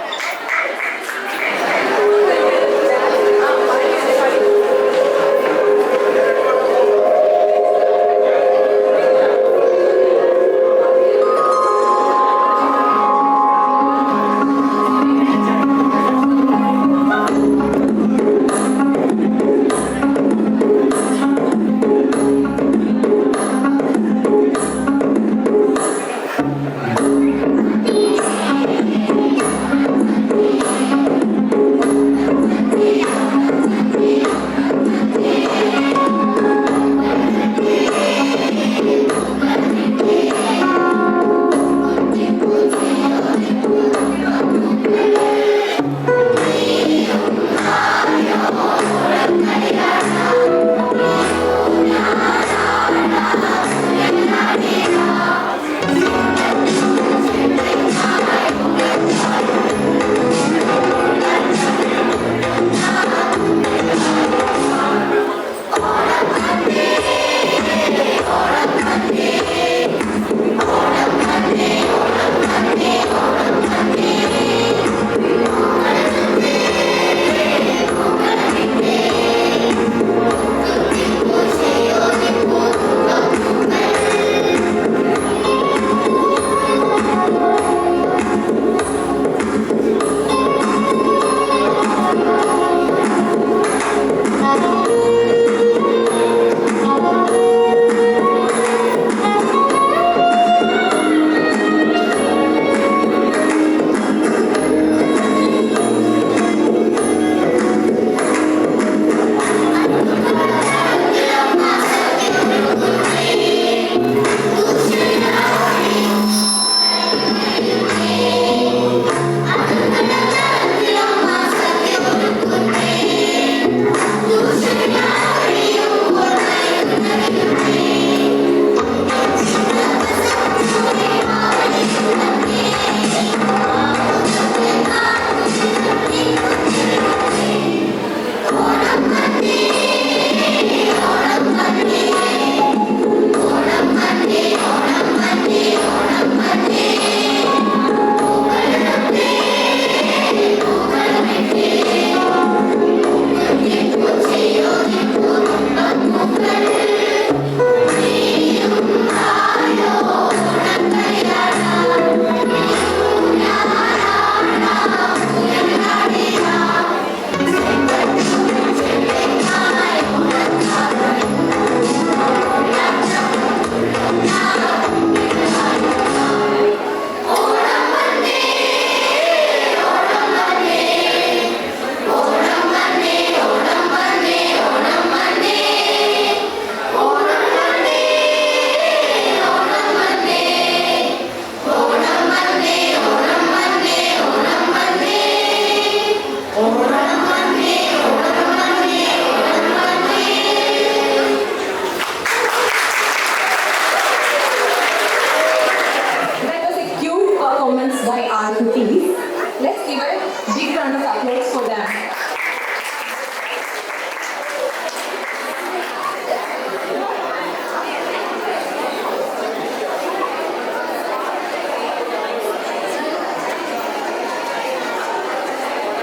cookies. Let's give a big round of applause for them.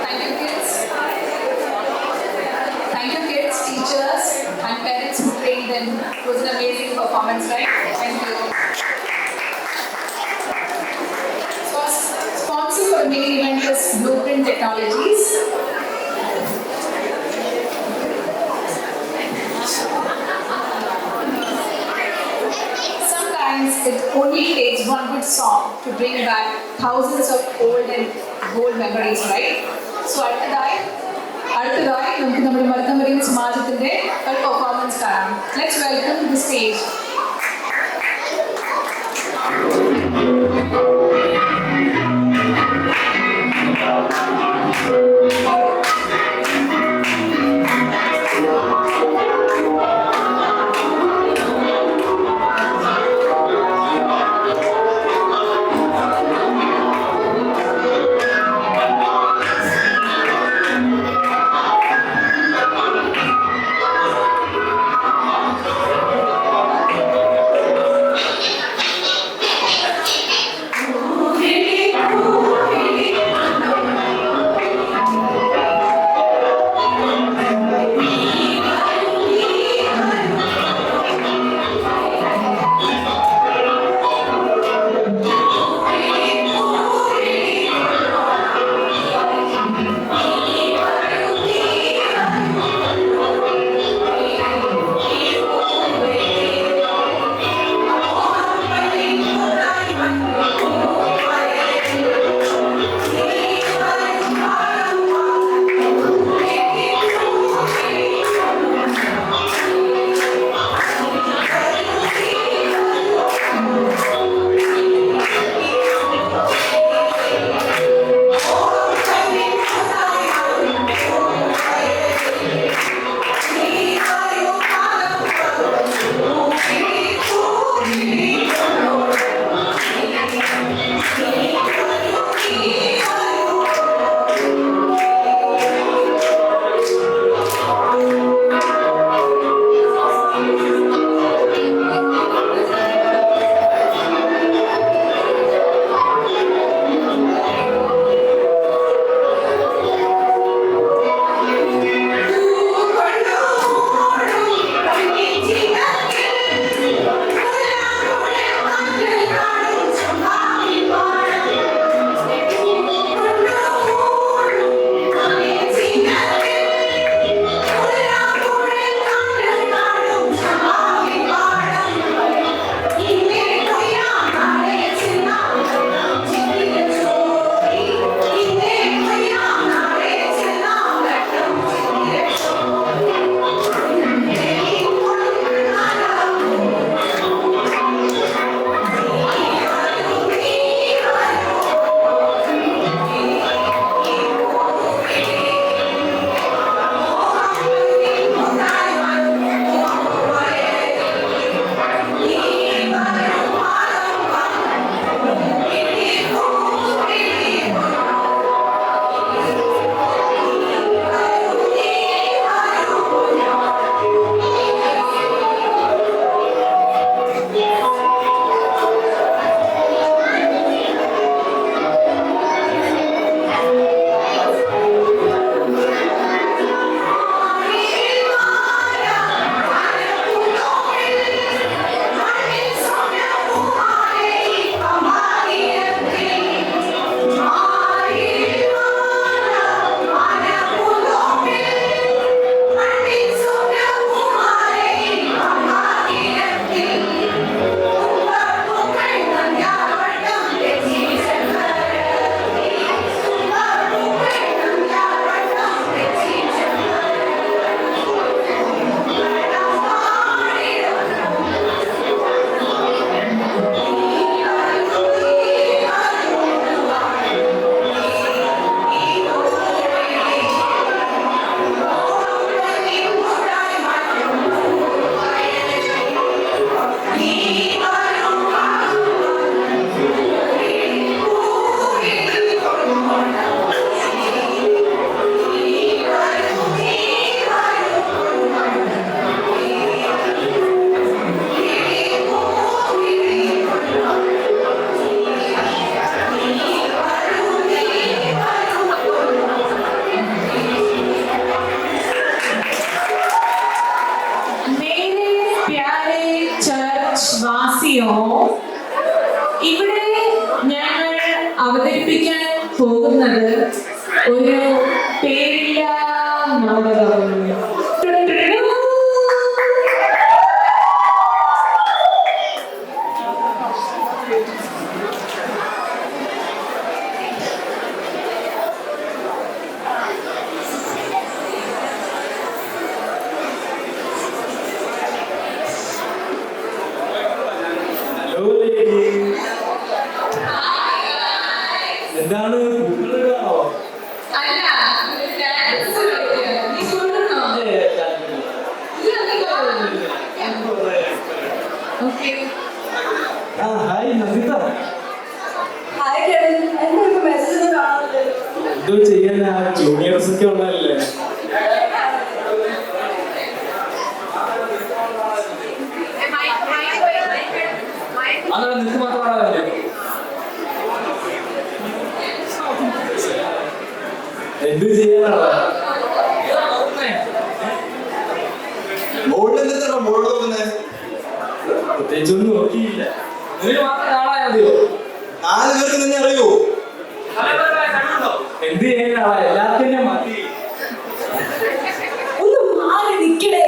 Thank you, kids. Thank you, kids, teachers, and parents who trained them. It was an amazing performance, right? Thank you. So, our sponsor for the mini event is Blueprint Technologies. Sometimes it only takes one good song to bring back thousands of old and gold memories, right? So അടുത്തതായി നമുക്ക് നമ്മുടെ മർത്തമറിയൻ സമാജത്തിന്റെ ഒരു performance കാണാം. Let's welcome the stage. ഇവിടെ ഞങ്ങൾ അവതരിപ്പിക്കാൻ പോകുന്നത് ഒരു പേരില്ല നാടകം. എന്താണ് അല്ല, dance കളിക്കുക. നീ കൊള്ളണോ? Okay. Hi Nanditha Hi, Kevin. എന്താ ഇപ്പൊ message ഒന്നും കാണാനില്ലല്ലോ? എന്തോ ചെയ്യാനാ ജൂനിയേഴ്സ് ഒക്കെ ഉള്ളതല്ലേ അതാണ് നിനക്ക് മാത്രമാണ് എന്ത് ചെയ്യാനാണ് പ്രത്യേകിച്ചൊന്നും നോക്കിയില്ല നിനക്ക് മാത്രം ആളായാ മതിയോ 4 പേർക്ക് തന്നെ അറിയോ? എന്ത് ചെയ്യാനാളാ എല്ലാത്തിനും മതി ഒന്ന് മാറി നിക്കടേ.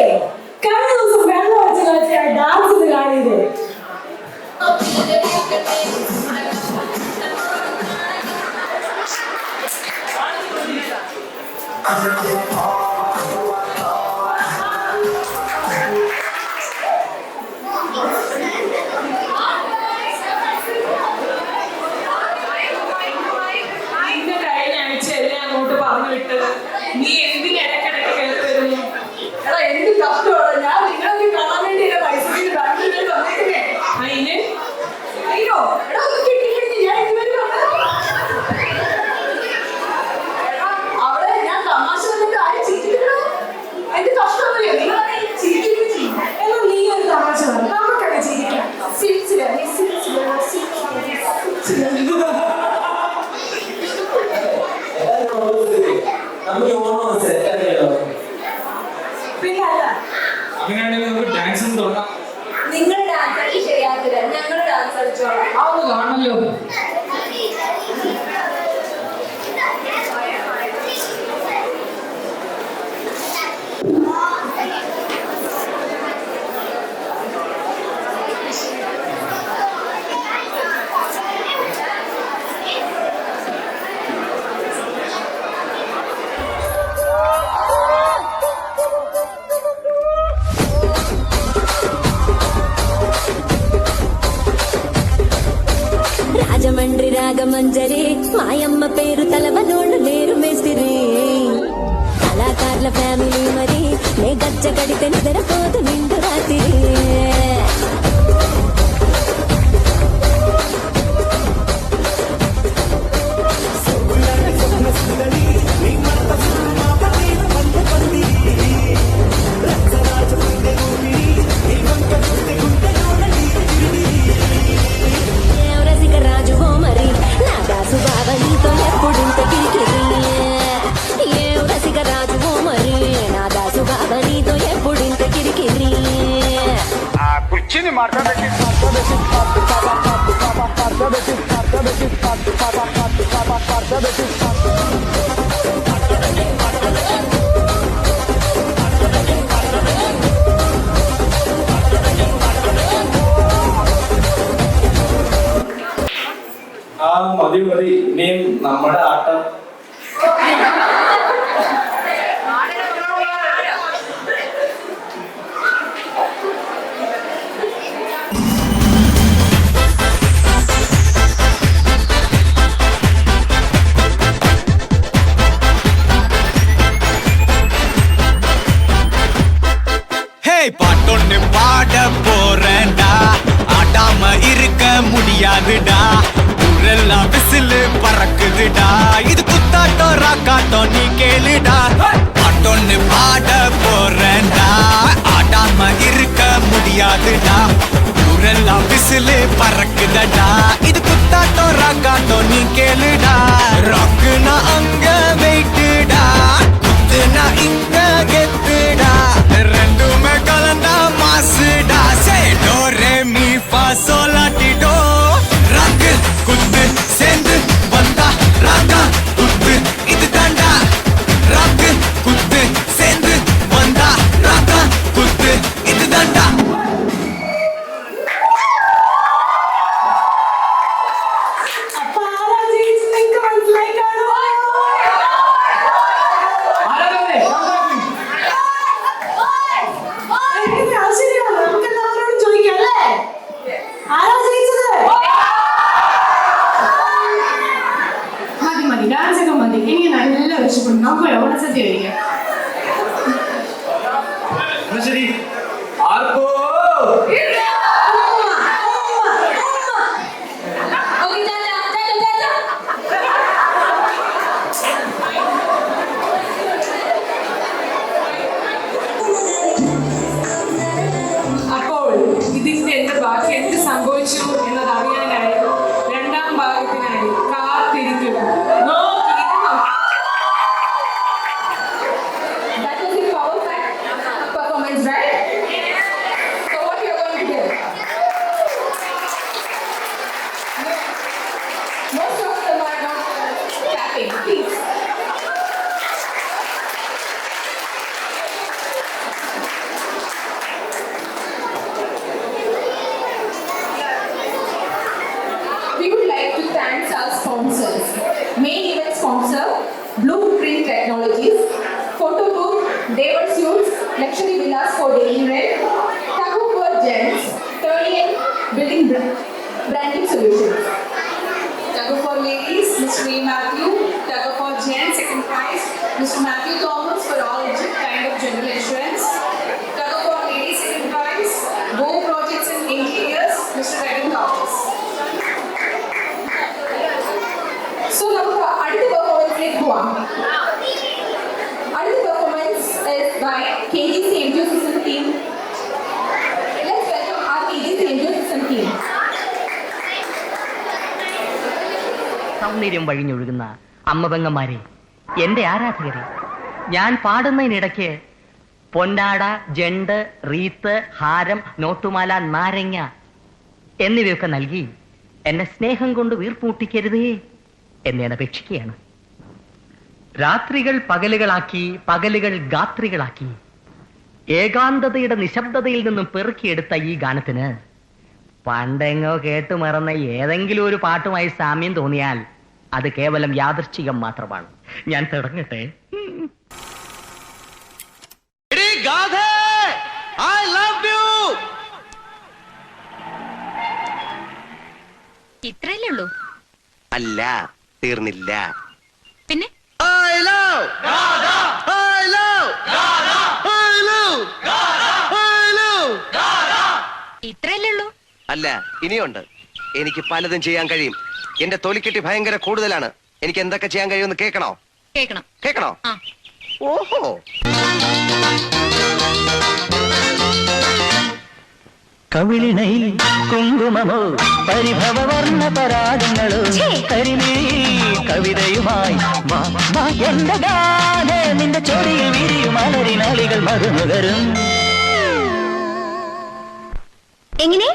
കഴിഞ്ഞ ദിവസം വെള്ളം അടിച്ച് കളിച്ച ഡാൻസ് കാണിയത്. കഴിഞ്ഞ ആഴ്ച എല്ലാം അങ്ങോട്ട് പറഞ്ഞു വിട്ടത് നീ എന്തിനിടക്കിടക്ക് കേട്ട് വരുന്നു? എടാ എന്ത് കഷ്ടമാണ്. ഞാൻ നിങ്ങളൊക്കെ കാണാൻ വേണ്ടി പൈസ തന്നേക്കുന്നേ. അതിന് അയ്യോ എടാ ഒന്ന് കിട്ടിക്കഴിഞ്ഞ് ഞാൻ ഇതുവരെ അവിടെ ഞാൻ തമാശ വന്നിട്ട് ആരും ചിരിക്കണോ? എന്ത് കഷ്ടമല്ലേ നിങ്ങളെ ചിരിക്കുകയും ചെയ്യും. എന്നാൽ നീ ഒരു തമാശ പറഞ്ഞു നമുക്കങ്ങനെ ചിരിക്കാം. സിരിച്ചില്ല നീ സിരിച്ചില്ല പിന്നല്ല അങ്ങനെയാണെങ്കിൽ നമുക്ക് ഡാൻസ് തുടങ്ങാം നിങ്ങൾ ഡാൻസ് കളി ശരിയാക്കില്ല ഞങ്ങൾ ഡാൻസ് കളിച്ചോളാം. അതൊന്ന് കാണണല്ലോ రాజమండ్రి రాగమంజరి మాయమ్మ పేరు తలవనోళ్ళు లేరు మేస్తిరి కళాకారుల ఫ్యామిలీ మరి నే గజ్జ కడితే నిద్రపోదు నిండు రాత్రి ആ മതി മതി ഇനിയും നമ്മുടെ ആട്ടം பாட்டொன்னு பாட போறேன்டா ஆடாம இருக்க முடியாதுடா ஊரெல்லாம் விசிலு பறக்குதுடா இது குத்தாட்டம் ராக்காட்டம் நீ கேளுடா பாட்டொன்னு பாட போறேன்டா ஆடாம இருக்க முடியாதுடா ஊரெல்லாம் விசிலு பறக்குதடா இது குத்தாட்டம் ராக்காட்டம் நீ கேளுடா ராக்குனா அங்க வெயிட்டுடா குத்துனா இங்க கெத்துடா ரெண்டுமே கலந்தா மாசுடா சே டோ ரே மீ ஃபா சோலா டி டோ ഇഷ്ടപ്പെടും. നമുക്ക് ഓണസദ്യ കഴിക്കാം. ശരി ആർക്കോ അപ്പോൾ ഇതിന്റെ ബാക്കി എന്ത് സംഭവിച്ചു എന്നത് അറിയാനായി രണ്ടാം ഭാഗത്തിനായി കാത്തിരിക്കും. That was a powerful performance, right? So what you are going to do? Most of them are not clapping, please. We would like to thank our sponsors. Main event sponsor, Blueprint Technologies, Photo Booth, David Suits, Luxury Villas for daily rent, Taco for Gents, 38 Building Branding Solutions. Taco for ladies, Mr. A. Matthew. Taco for gents, second prize, Mr. Matthew Thomas for all kind of general insurance. Taco for ladies, second prize, Go Projects and Interiors, Mr. Regan Thomas. So നമുക്ക് അടുത്ത പെർഫോമൻസിലേക്ക് പോവാം. അടുത്ത performance is by KGC Angel System team. Let's welcome our KGC Angel System team. സൗന്ദര്യം വഴിഞ്ഞൊഴുകുന്ന അമ്മപെങ്ങന്മാരെ, എൻ്റെ ആരാധകരെ, ഞാൻ പാടുന്നതിനിടയ്ക്ക് പൊന്നാട, ജണ്ട്, wreath, ഹാരം, നോട്ടുമാല, നാരങ്ങ എന്നിവയൊക്കെ നൽകി എന്നെ സ്നേഹം കൊണ്ട് വീർപ്പൂട്ടിക്കരുതേ എന്ന് ഞാൻ അപേക്ഷിക്കുകയാണ്. രാത്രികൾ പകലുകളാക്കി, പകലുകൾ ഗാത്രികളാക്കി, ഏകാന്തതയുടെ നിശബ്ദതയിൽ നിന്നും പെറുക്കിയെടുത്ത ഈ ഗാനത്തിന് പണ്ടെങ്ങോ കേട്ടു മറന്ന ഏതെങ്കിലും ഒരു പാട്ടുമായി സാമ്യം തോന്നിയാൽ അത് കേവലം യാദൃശ്ചികം മാത്രമാണ്. ഞാൻ തുടങ്ങട്ടെ. ഇത്രയല്ലേ ഉള്ളൂ? അല്ല, തീർന്നില്ല. പിന്നെ ഇത്രയല്ലേ ഉള്ളൂ? അല്ല, ഇനിയുണ്ട്. എനിക്ക് പലതും ചെയ്യാൻ കഴിയും. എന്റെ തൊലിക്കെട്ടി ഭയങ്കര കൂടുതലാണ്. എനിക്ക് എന്തൊക്കെ ചെയ്യാൻ കഴിയുമെന്ന് കേൾക്കണോ? കേൾക്കണം. കേൾക്കണോ? ആ. ഓഹോ. കവിളിണയിൽ കുങ്കുമമോ പരിഭവവർണ്ണ പരാഗങ്ങളോ കരിമീ കവിതയുമായി എന്റെ ഗാനെ നിന്റെ ചൊടിയിൽ വിരിയും അലരിനാളികൾ മറുനുകരും. എങ്ങനെ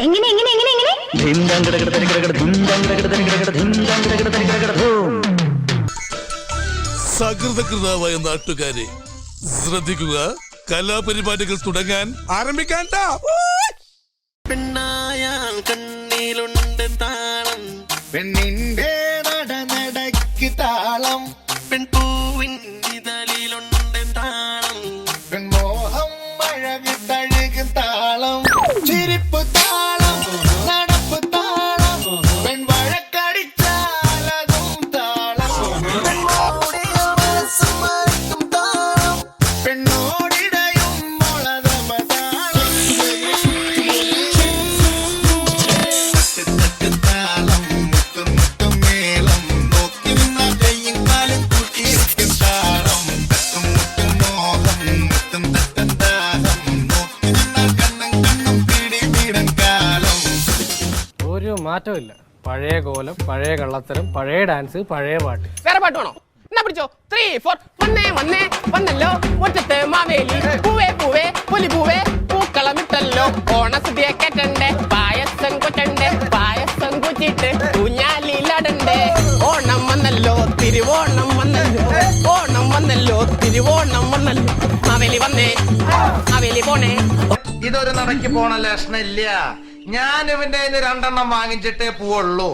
എങ്ങനെ എങ്ങനെ എങ്ങനെ എങ്ങനെ സകൃതകൃതാവായ നാട്ടുകാരെ ശ്രദ്ധിക്കുക, കലാപരിപാടികൾ തുടങ്ങാൻ ആരംഭിക്കാൻ. പെണ്ണായാൽ കണ്ണിലുണ്ട് താളം, പെണ്ണിന്റെ നടനടക്ക് താളം, പെൺപൂവിൻ ഇതളിലുണ്ട് താളം, പെൺമോഹം അഴക് തഴുക് താളം, ചിരിപ്പ് താളം, നടപ്പ് താളം, പെൺവഴക്കടിച്ചാലതും താളം, പെണ്ണോടിയ മനസ്സ് മറക്കും താളം, പെണ്ണോടിടയും മുളതമ താളം, താളം, മുത്തും മുത്തും മേളം, നോക്കി നിന്ന കയ്യും കാലും കൂട്ടിയിരിക്കും താളം, തട്ടും മുട്ടും മോഹം, മുത്തും തട്ടും ദാഹം, നോക്കി നിന്ന കണ്ണും കണ്ണും പിടി വീടൻ കാലം. ഒരു മാറ്റവും ഇല്ല. പഴയ കോലം, പഴയ കള്ളത്തരം, പഴയ ഡാൻസ്, പഴയ പാട്ട്. വേറെ പാട്ട് വേണോ? എന്നാ പിടിച്ചോ. 3, 4. വന്നേ വന്നേ വന്നല്ലോ മുറ്റത്ത് മാവേലി, പൂവേ പൂവേ പുലി പൂവേ പൂക്കളമിട്ടല്ലോ, ഓണസദ്യ കേട്ടണ്ടേ, പായസം കൊറ്റണ്ടേ, പായസം കുച്ചിട്ട് ഊഞ്ഞാലിലടണ്ടേ, ഓണം വന്നല്ലോ തിരുവോണം വന്നല്ലോ, ഓണം വന്നല്ലോ തിരുവോണം വന്നല്ലോ, മാവേലി വന്നേ മാവേലി പോണേ. ഇതൊരു നടക്ക് പോണ ലക്ഷണില്ല. ഞാൻ ഇവന്റെ 2 വാങ്ങിച്ചിട്ടേ പോവുള്ളൂ.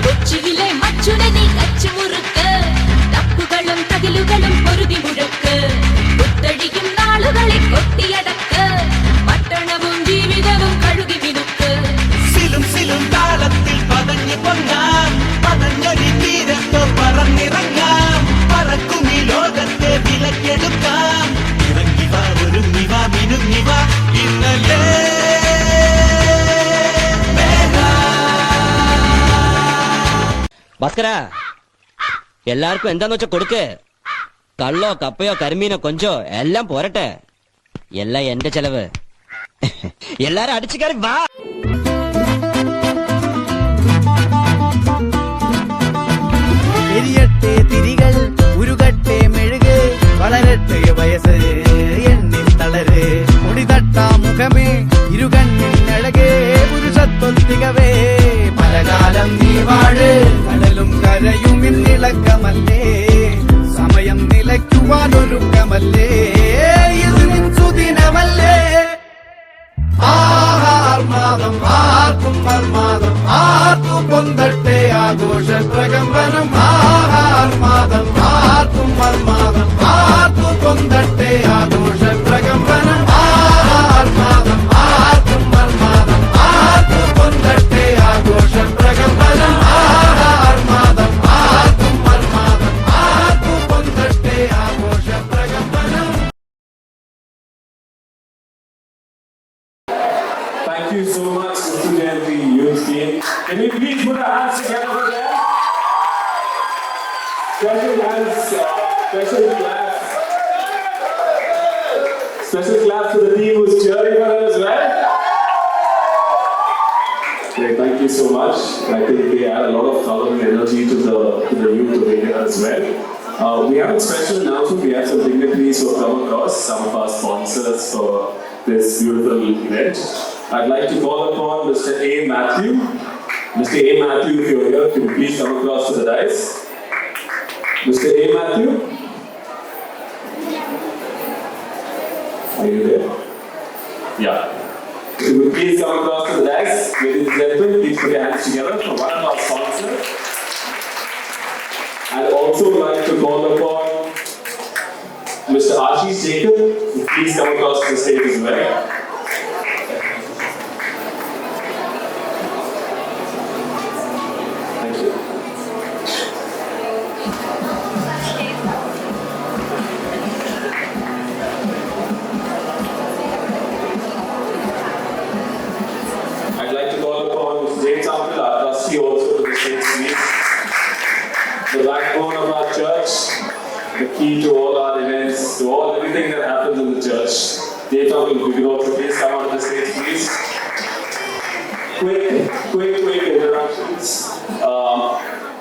കൊച്ചിയിലെ മച്ചുടനെ കച്ചുമുറുക്ക് ഭാസ്കര, എല്ലാവർക്കും എന്താന്ന് വെച്ചാ കൊടുക്ക്. കള്ളോ കപ്പയോ കരിമീനോ കൊഞ്ചോ എല്ലാം പോരട്ടെ. എല്ലാം എന്റെ ചെലവ്. എല്ലാരും അടിച്ചു കയറി വാ. എരിയട്ടെ തിരികൾ, ഉരുകട്ടെ മെഴുക്, വളരട്ടെ വയസ്സ് എണ്ണിൽ തളര്, മുടിതട്ടാ മുഖമേ ഇരുകണ്ണിനഴകേ, പുരുഷത്വത്തികവേ പലകാലം നീ വാഴ്. കടലും കരയും ഇന്നിളക്കമല്ലേ, സമയം നിലയ്ക്കുവാനൊരുക്കമല്ലേ, ഇത് നിൻ സുദിനമല്ലേ. ആർമാദം ആർക്കും മർമാദം, ആർക്കും പൊന്തട്ടെ ആഘോഷ പ്രകമ്പനം. ആർമാദം ആർക്കും മർമാദം, ആർക്കും പൊന്തട്ടെ ആഘോഷ പ്രകമ്പനം. ആർമാദം ആർക്കും മർമാദം, ആർക്കും പൊന്തട്ടെ ആഘോഷ പ്രകമ്പനം. ആർമാദം ആർക്കും മർമാദം, ആർക്കും പൊന്തട്ടെ ആഘോഷ പ്രകമ്പനം. Thank you so much, Mr. Jayanti, youth team. Can we please put our hands together for them? Special claps to the team who's cheering for them as well. Great, thank you so much. I think they add a lot of color and energy to the youth over here as well. We have a special announcement. We have some dignitaries who have come across, some of our sponsors for this beautiful event. I'd like to call upon Mr. A. Matthew. Mr. A. Matthew, if you're here, can you please come across to the dais? Mr. A. Matthew? Are you there? Yeah. If you would please come across to the dais. Ladies and gentlemen, please put your hands together for one of our sponsors. I'd also like to call upon Mr. Ashish Jacob. Please come across to the stage as well. I'd like to call upon Mr. James Ampel, our trustee, also to the stage, please. The backbone of our church, the key to all our events, to everything that happens in the church. James Ampel, if you could also please come onto the stage, please. Quick introductions.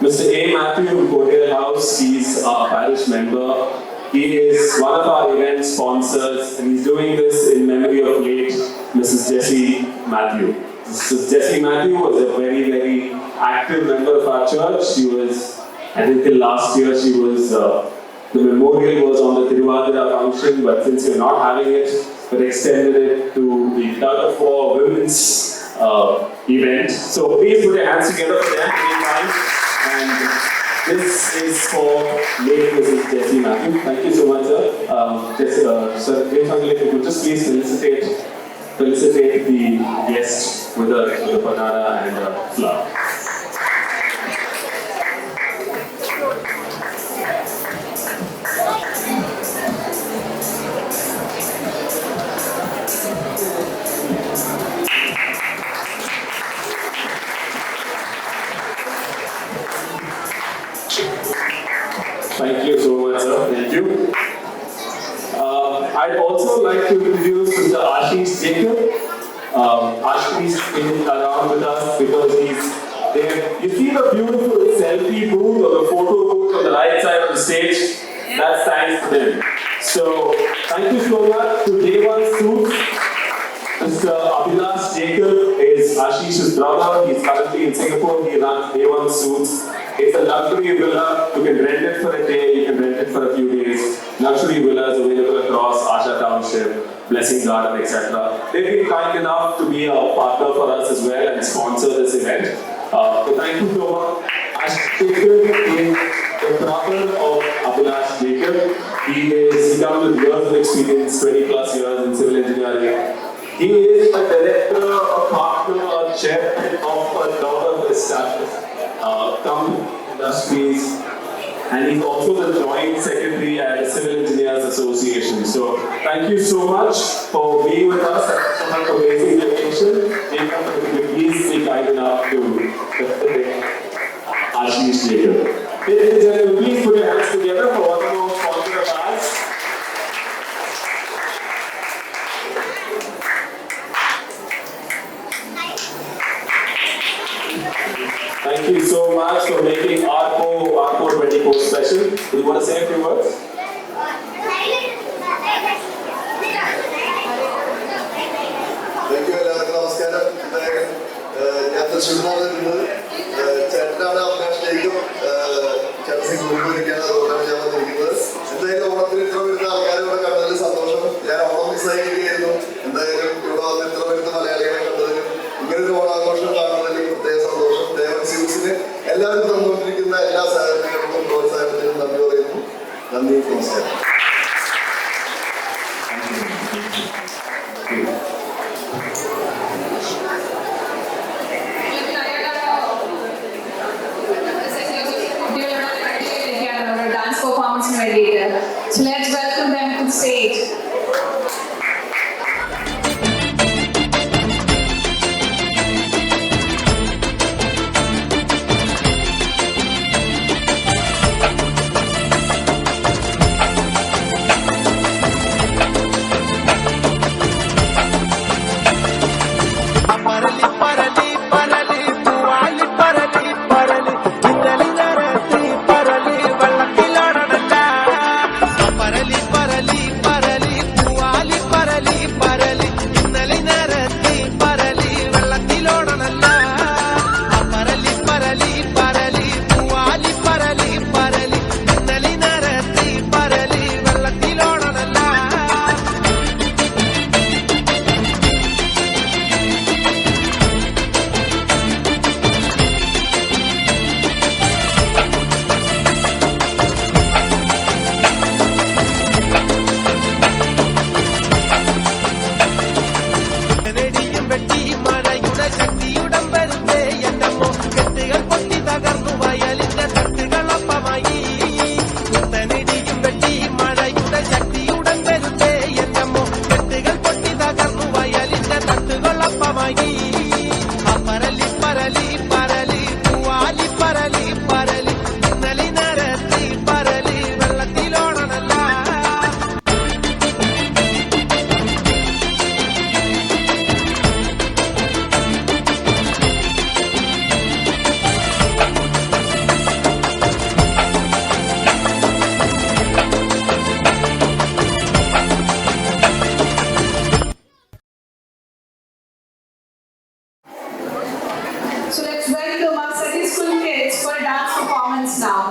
Mr. A. Matthew from Cordell House, he's our parish member. He is one of our event sponsors, and he's doing this in memory of late Mrs. Jessie Matthew. Mrs. Jessie Matthew was a very, very active member of our church. She was, I think till last year, she was, the memorial was on the Tiruvadira function, but since we're not having it, we extended it to the Tug of War Women's event. So please put your hands together for them. And this is for late Mrs. Jessie Matthew. Thank you so much, sir. Sir, if you could just please felicitate the guests with a banana and a flower. Thank you so much, sir. Thank you. I'd also like to introduce Mr. Ashish Jacob. Ashish is around with us because he's there. You see the beautiful selfie booth or the photo booth on the right side of the stage? That's thanks to them. So, thank you so much to Day One Suits. Mr. Abhilash Jacob is Ashish's brother. He's currently in Singapore. He runs Day One Suits. It's a luxury villa. You can rent it for a day, you can rent it for a few days. Luxury villas available across Asha Township, Blessing Garden, etc. They've been kind enough to be a partner for us as well and sponsor this event. So thank you so much. Ashish Jacob is the brother of Abhilash Jacob. He comes with years of experience, 20 plus years in civil engineering. He is a director, a partner, a chairman of a lot of established industries, and he's also the joint secretary at the Civil Engineers Association. So thank you so much for being with us at such an amazing location. Please be kind enough to Ashish സ്റ്റേജിലേക്ക്. Ladies and gentlemen, please put your hands together for one more sponsor of ours. Thank you so much for making Arco 24 special. Do you want to say a few words? Thank you, എല്ലാവർക്കും നമസ്കാരം. ഞാൻ തൃശ്ശൂരിനാണ് വരുന്നത്. ചേട്ടനാണ് അഭിലാഷിലേക്കും ചേട്ടൻ കൊണ്ടുവരികയാണ്, അതുകൊണ്ടാണ് ഞാൻ വന്നിരിക്കുന്നത്. എന്തായാലും ഓണത്തിന് ഇത്ര വരുന്ന ആൾക്കാരെ ഇവിടെ കണ്ടതിൽ സന്തോഷം. ഞാൻ ഓണം മിസ്സായിരിക്കുകയായിരുന്നു. എന്തായാലും ഇവിടെ വന്ന് ഇത്ര വരുന്ന മലയാളികളെ കണ്ടതിലും ഇങ്ങനൊരു ഓണാഘോഷം കാണുന്നതിലും പ്രത്യേക സന്തോഷം. ദേവൻ സിൽസിന് എല്ലാവരും തന്നുകൊണ്ടിരിക്കുന്ന എല്ലാ സഹകരണങ്ങൾക്കും പ്രോത്സാഹനത്തിനും നന്ദി പറയുന്നു. നന്ദി, നമസ്കാരം. Dance performance mediator. So let's welcome them to the stage. So let's welcome our secondary school kids for a dance performance now.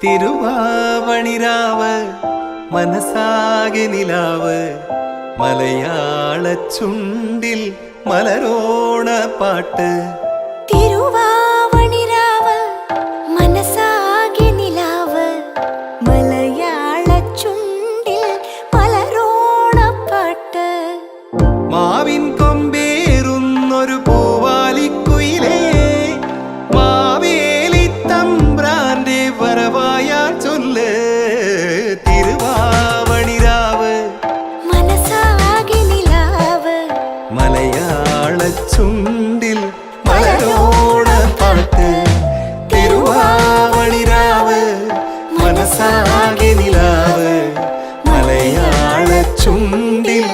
തിരുവാവണിരാവ് മനസാകെ നിലാവ് മലയാള മലയാളച്ചുണ്ടിൽ മലരോണ പാട്ട് തിരുവാവണിരാവ് മനസാകെ നിലാവ് മലയാളച്ചുണ്ടിൽ മലരോണപ്പാട്ട് മാവിൻ കൊമ്പേറുന്നൊരു പൂവാലിക്കുയിലേ മാവേലി തമ്പ്രാന്റെ വരവായാ ചൊല്ല് തിരുവാവണിരാവ് മനസാകെ നിലാവ് മലയാളച്ചുണ്ടിൽ മലരോണ പാട്ട് തിരുവാവണിരാവ് മനസാകെ നിലാവ് മലയാളച്ചുണ്ടിൽ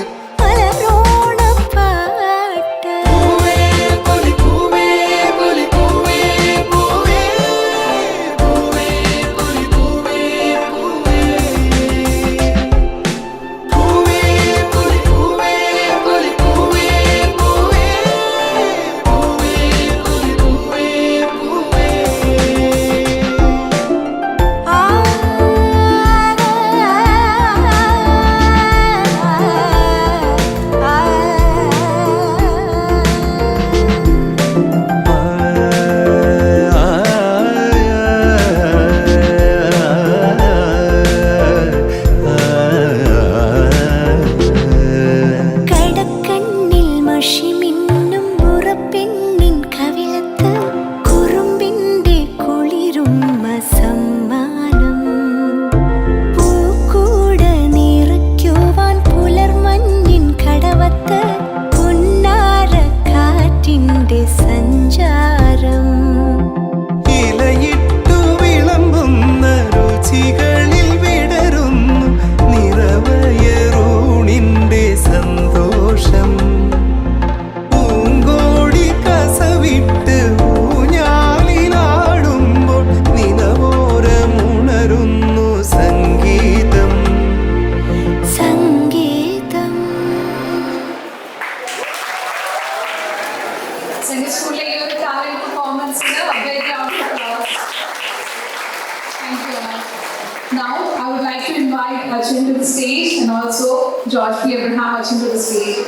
Now, I would like to invite Achin to the stage and also George P. Abraham Achin to the stage.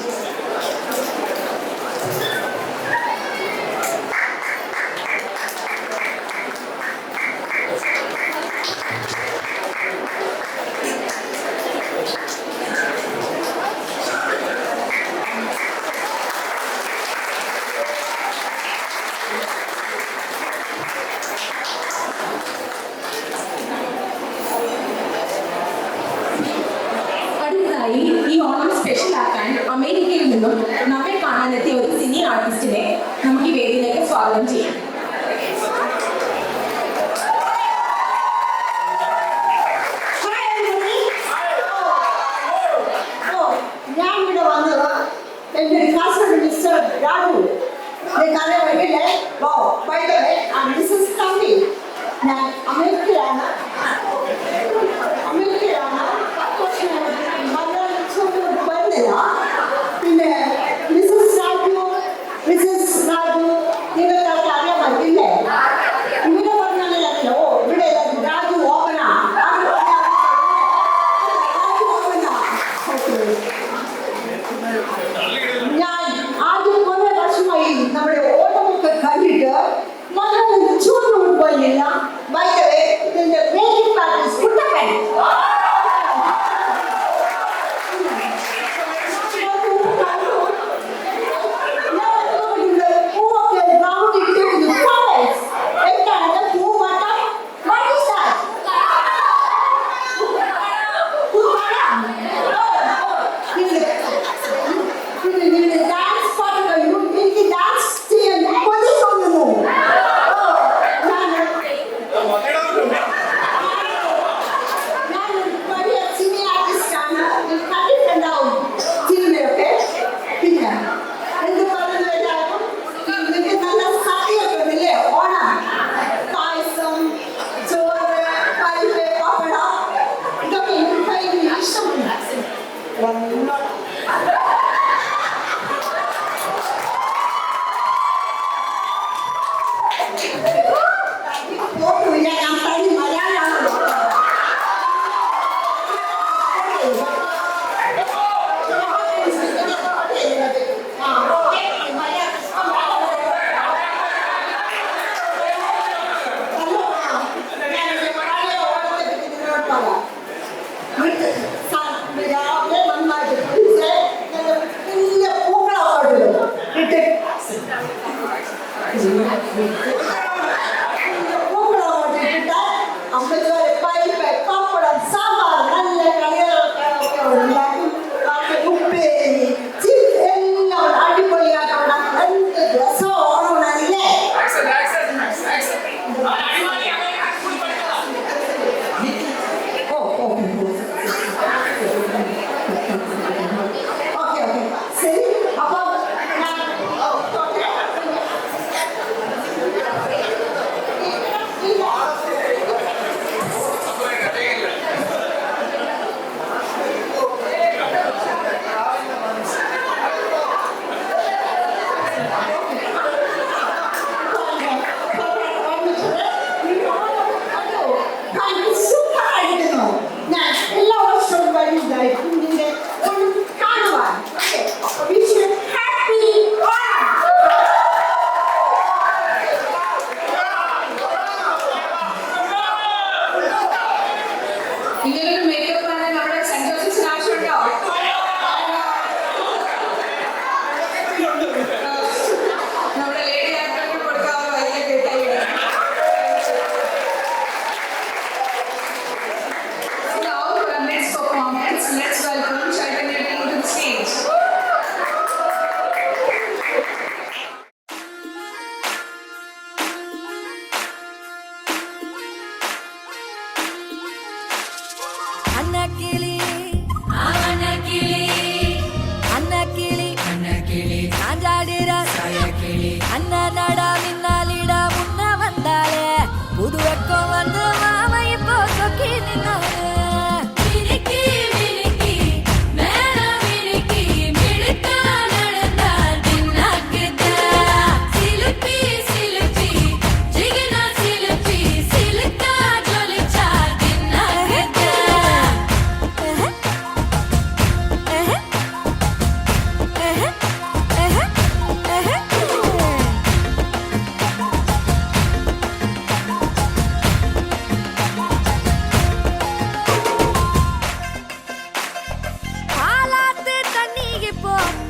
ഈ ഓണം സ്പെഷ്യൽ ആക്കാൻ അമേരിക്കയിൽ നിന്നും നമ്മെ കാണാനെത്തിയ ഒരു സിനി ആർട്ടിസ്റ്റിനെ നമുക്ക് ഈ വേദിയിലേക്ക് സ്വാഗതം ചെയ്യാം. ഞാൻ ഇവിടെ വന്നത് എൻ്റെ കാസർഗോഡ് മിസ്റ്റർ രാഘു കാരണം വേണ്ടിയില്ലേ ഓ വൈകേ മിസ്സസ് കമ്പി ഞാൻ അമേരിക്കയിലാണ് പിന്നെ മിസ്സസ് രാജു നിങ്ങൾക്ക് അറിയാൻ പറ്റില്ലേ ഇവിടെ പറഞ്ഞാലോ ഇവിടെ രാജു ഓപ്പനാ ഞാൻ ആദ്യം കുറെ വർഷമായി നമ്മുടെ ഓണമൊക്കെ കണ്ടിട്ട് മക്കളെ ചൂട് പോയില്ല വൈകവേ ഇതിന്റെ മേക്കിംഗ് പ്രാക്ടീസ് കുട്ടപ്പൻ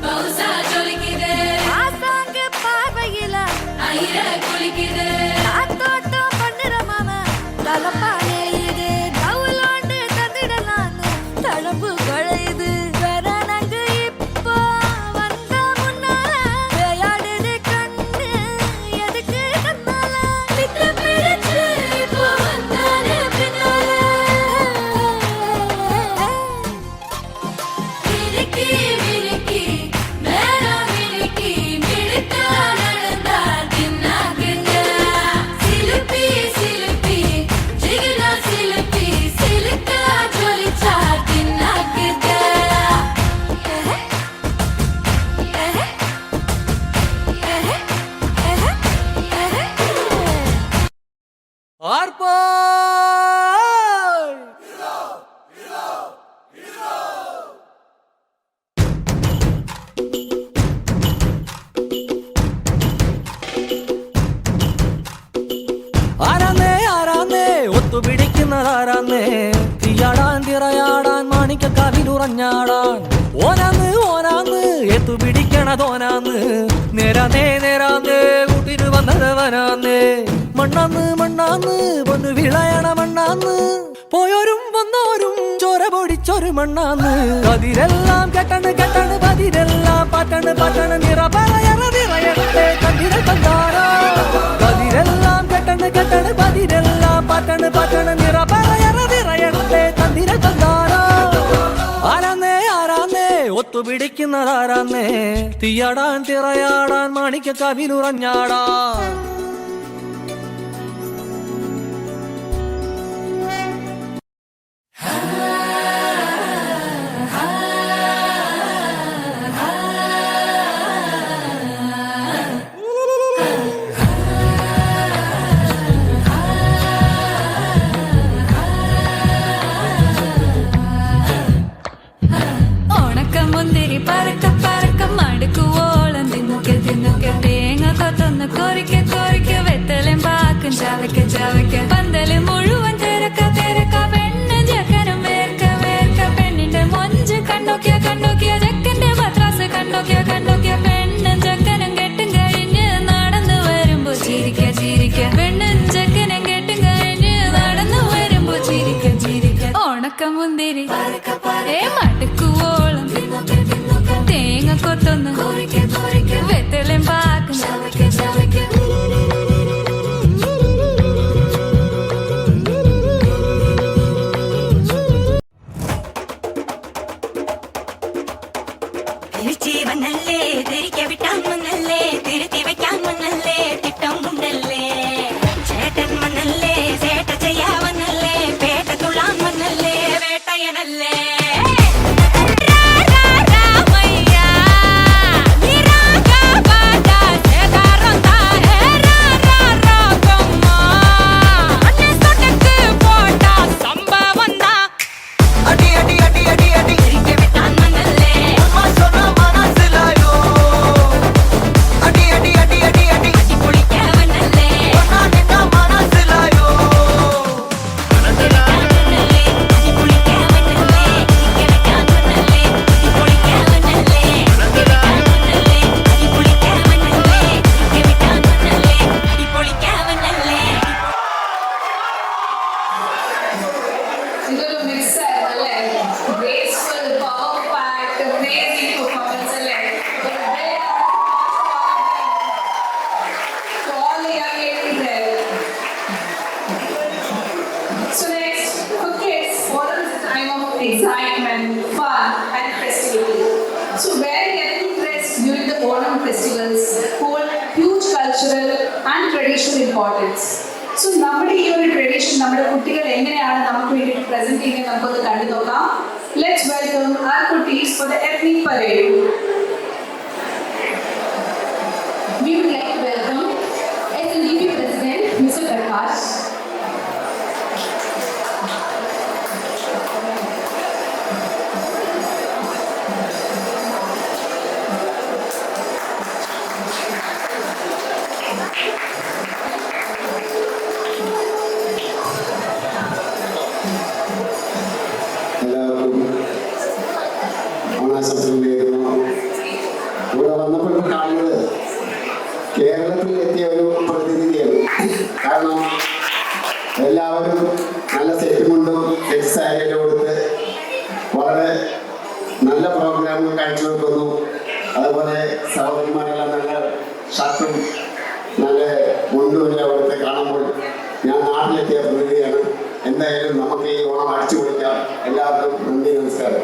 பவுசா ஜொலிக்குது ஆசாங்க பார்வையில ஐர குளிக்குது காத்தோட்டம் பண்ணுற மாமா தலப்பானே இது கவுலோண்டு தந்திடலான்னு தழம்பு குழையுது வரணங்கு இப்போ வந்த முன்னால விளையாடுது கண்ணு எதுக்கு கண்ணால விட்டு பிடிச்சு இப்போ வந்தானே பின்னால மினுக்கி மினுக்கி மேலா மினுக்கி மிடுக்கா நடந்தா தின்னாக்குங்க சிலுப்பி சிலுப்பி ஜிகினா சிலுப்பி சிலுக்கா ஜொலிச்சா தின்னாக்குங்க ആരാന്നേ ആരാന്നേ ഒത്തുപിടിക്കുന്നതാരാന്നേ തീയാടാൻ തിറയാടാൻ മാണിക്കക്കാവിലുറഞ്ഞാടാൻ ഓനാന്ന് ഓനാന്ന് എത്തുപിടിക്കണതോനാന്ന് നേരാന്നേ നേരാന്നേ കൂട്ടിന് വന്നതവനാന്നേ മണ്ണാന്ന് മണ്ണാന്ന് വന്ന് വിളയണ മണ്ണാന്ന് പോയോരും വന്നോരും ചോര പൊടിച്ചൊരു മണ്ണാന്ന് പതിരെല്ലാം കെട്ടണ് കെട്ടണ് പതിരെല്ലാം പാട്ടണ് പാട്ടണ് നിറ പറയണ നിറയട്ടെ കണ്ടിര കണ്ടാരോ പതിരെല്ലാം കെട്ടണ് കെട്ടണ് പതിരെല്ലാം പാട്ടണ് പാട്ടണ് നിറ പറയണ നിറയട്ടെ കണ്ടിര കണ്ടാരോ ആരാന്നേ ആരാന്നേ ഒത്തുപിടിക്കുന്നതാരാന്നേ തീയാടാൻ തിറയാടാൻ മാണിക്കക്കാവിലുറഞ്ഞാടാൻ ഉണക്കമുന്തിരി പറക്ക പറക്ക മടുക്കുവോളം തിന്നുക്കെ തിന്നുക്കെ തേങ്ങ കൊത്തൊന്ന് കൊറിക്ക കൊറിക്ക വെത്തലും പാക്കും ചവയ്ക്ക ചവയ്ക്ക പന്തല് മുഴുവൻ തിരക്ക തിരക്ക പെണ്ണ് ജക്കനും വേർക്ക വേർക്ക പെണ്ണിന്റെ മൊഞ്ച് കണ്ടോക്കിയ കണ്ടോക്കിയ ജക്കന്റെ പത്രാസ് കണ്ടോക്കിയ കണ്ടോക്കിയ പെണ്ണും ജക്കനും കെട്ടും കഴിഞ്ഞ് നടന്നു വരുമ്പോ ചിരിക്ക ചിരിക്ക പെണ്ണും ജക്കനും കെട്ടും കഴിഞ്ഞ് നടന്നു വരുമ്പോ ചിരിക്ക ചിരിക്ക ഉണക്കമുന്തിരി മടുക്കുവോളം തേങ്ങ കൊത്തൊന്ന് വെത്തലും പാക്കും ചവയ്ക്ക ചവയ്ക്ക വന്നല്ലേ തിരികെ വിട്ടാൻ വന്നല്ലേ തിരുത്തി വെക്കാൻ വന്നല്ലേ തിട്ടം കൊണ്ടല്ലേ ചേട്ടൻ വന്നല്ലേ ചേട്ട ചെയ്യാ വന്നല്ലേ പേട്ട തുള്ളാൻ വന്നല്ലേ വേട്ടയനല്ലേ excitement, fun, and festivity. So, wearing ethnic dress during the Onam festivals hold huge cultural and traditional importance. So, നമ്മുടെ ഈ ഒരു ട്രഡീഷൻ നമ്മുടെ കുട്ടികൾ എങ്ങനെയാണ് നമുക്ക് വേണ്ടിയിട്ട് പ്രസന്റ് ചെയ്യുന്നത് നമുക്കൊന്ന് കണ്ടു നോക്കാം. Let's welcome our kutis for the ethnic parade. We would like to welcome SNDP President Mr. Prakash. എല്ലാവർക്കും ഓണാശംസകൾ നേരുന്നു. ആശംസകൾ തന്നു. അതുപോലെ സഹോദരിമാരെല്ലാം നല്ല ഷർട്ടും നല്ല മുണ്ടുമെല്ലാം അവിടുത്തെ കാണുമ്പോൾ ഞാൻ നാട്ടിലെത്തിയ പ്രകൃതിയാണ്. എന്തായാലും നമുക്ക് ഈ ഓണം അടിച്ചു പൊളിക്കാം. എല്ലാവർക്കും നന്ദി, നമസ്കാരം.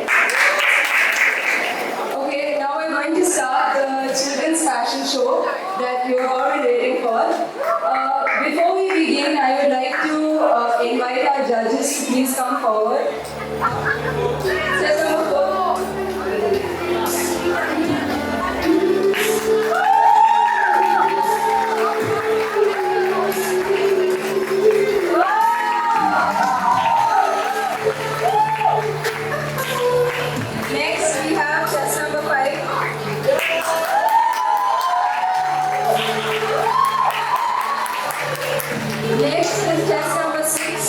Okay, now we're going to start the children's fashion show that you're all waiting for. Before we begin, I would like to invite our judges to please come forward. Just number 4. Next, we have chess number 5. Next is chess number 6.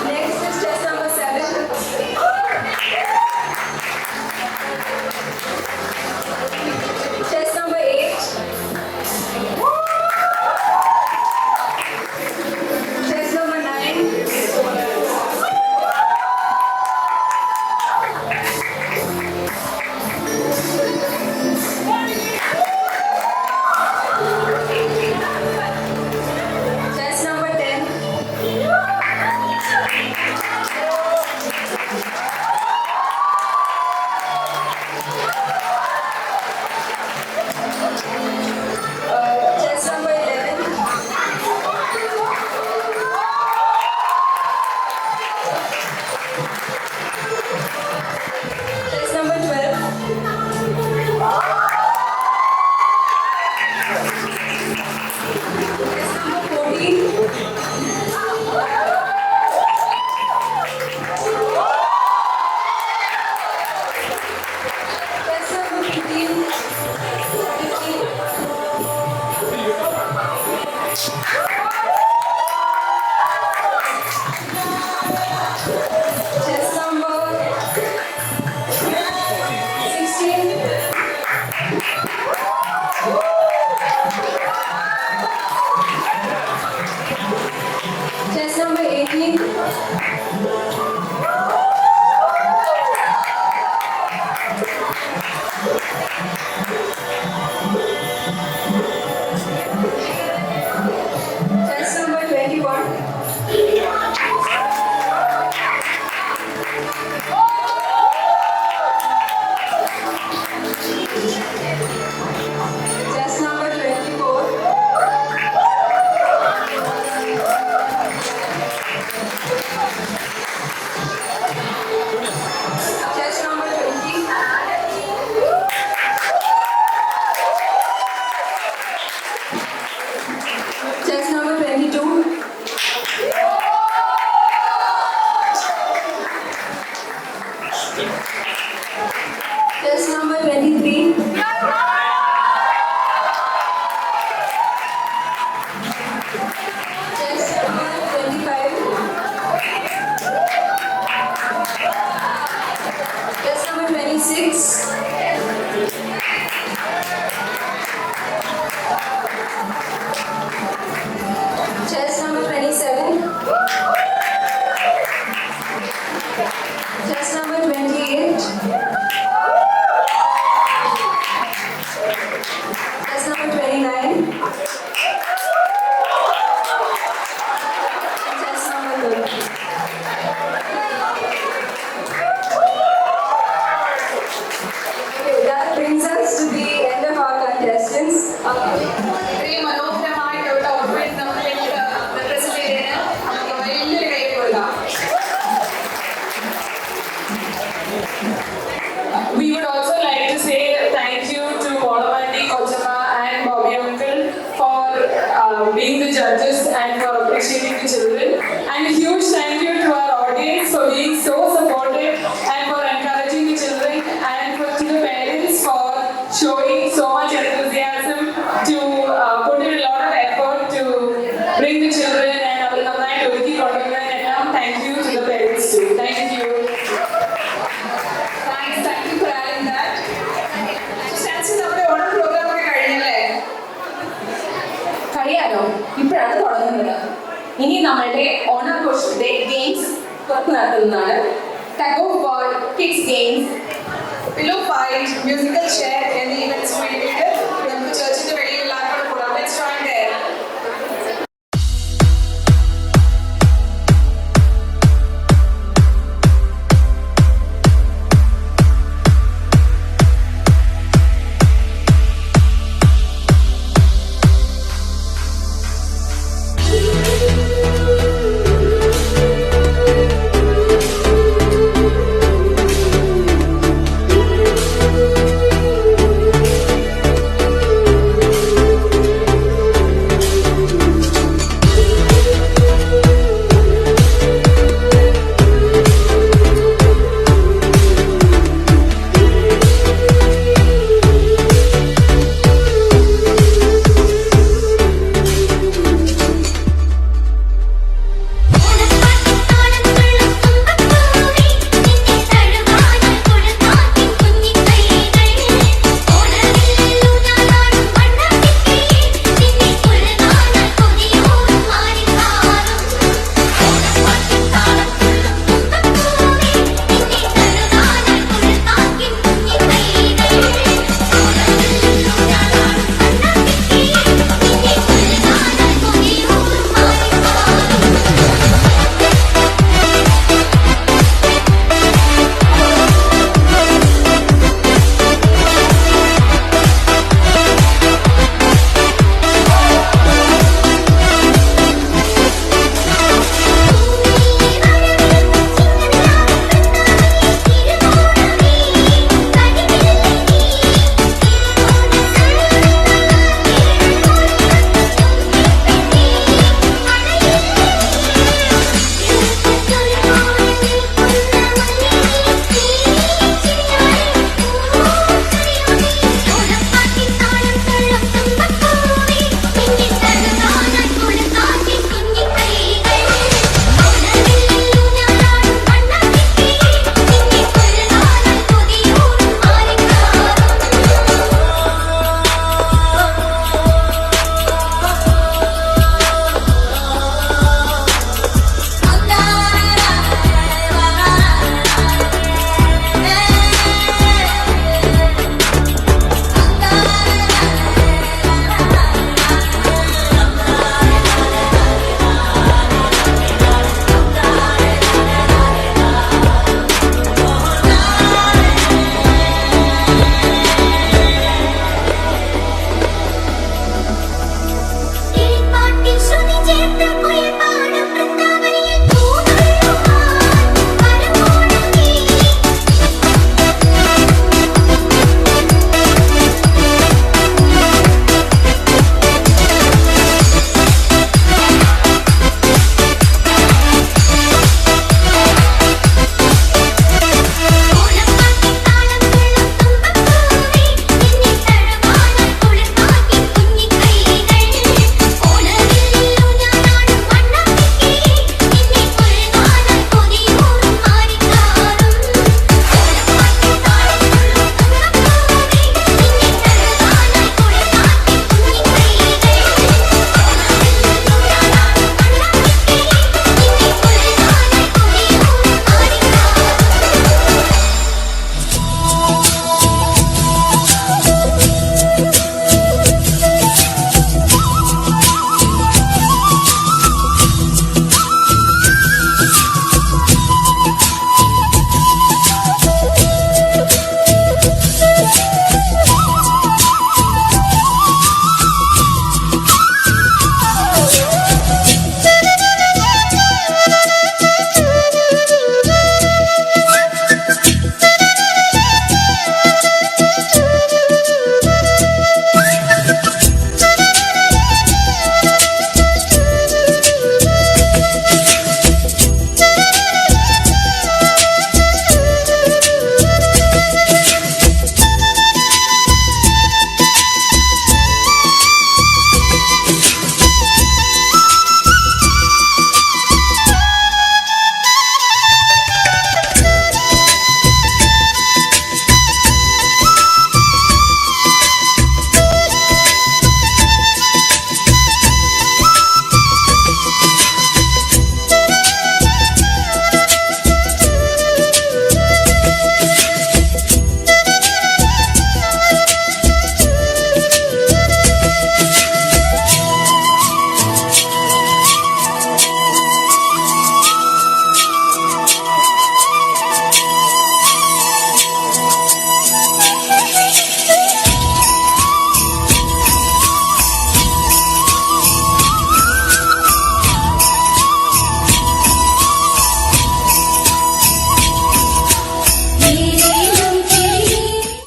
Next is chess number 7. Chess number 8. Chess number 9. Chess number 10. Chess number 11. Chess number 12. Chess number 14. Chess number 15. Chess number 16. Chess number 18. Chess number 21. Chess number 24. Chess number 20. Chess number 22. Chess number 23. Chess number 25. Chess number 26. Chess number 27. Chess number 28. Chess number 29. Chess number 30. Okay, that brings us to the end of our contestants. Very മനോഹരമായിട്ടുള്ള outfit നമ്മളിലേക്ക് represent ചെയ്തതിന് നമുക്ക് വലിയൊരു കൈ കൊടുക്കാം. We would also like to say thank you to Molamandi, Kochama and Bobby Uncle for being the judges and for appreciating the children. And a huge thank you to our audience for being so supportive and for encouraging the children, and to the parents for showing so much enthusiasm to put in a lot of effort to bring the children and അവർ നന്നായിട്ട് ഒരുക്കി കൊണ്ടുവരുന്നതിനെല്ലാം thank you to the parents too. Thank you. Thank you for adding that. So, നമ്മുടെ Onam programme ഒക്കെ കഴിഞ്ഞല്ലേ? അറിയാലോ, ഇപ്പോഴാണ് തുടങ്ങുന്നത്. ഇനി നമ്മളുടെ ഓണാഘോഷത്തിന്റെ ഗെയിംസ് പുറത്തു നടത്തുന്നതാണ്. Tug of ball, kids games, Pillow fight, musical chair എന്നീ ഇവന്റ്സ് വേണ്ടിയിട്ട് നമുക്ക് ചർച്ചിൽ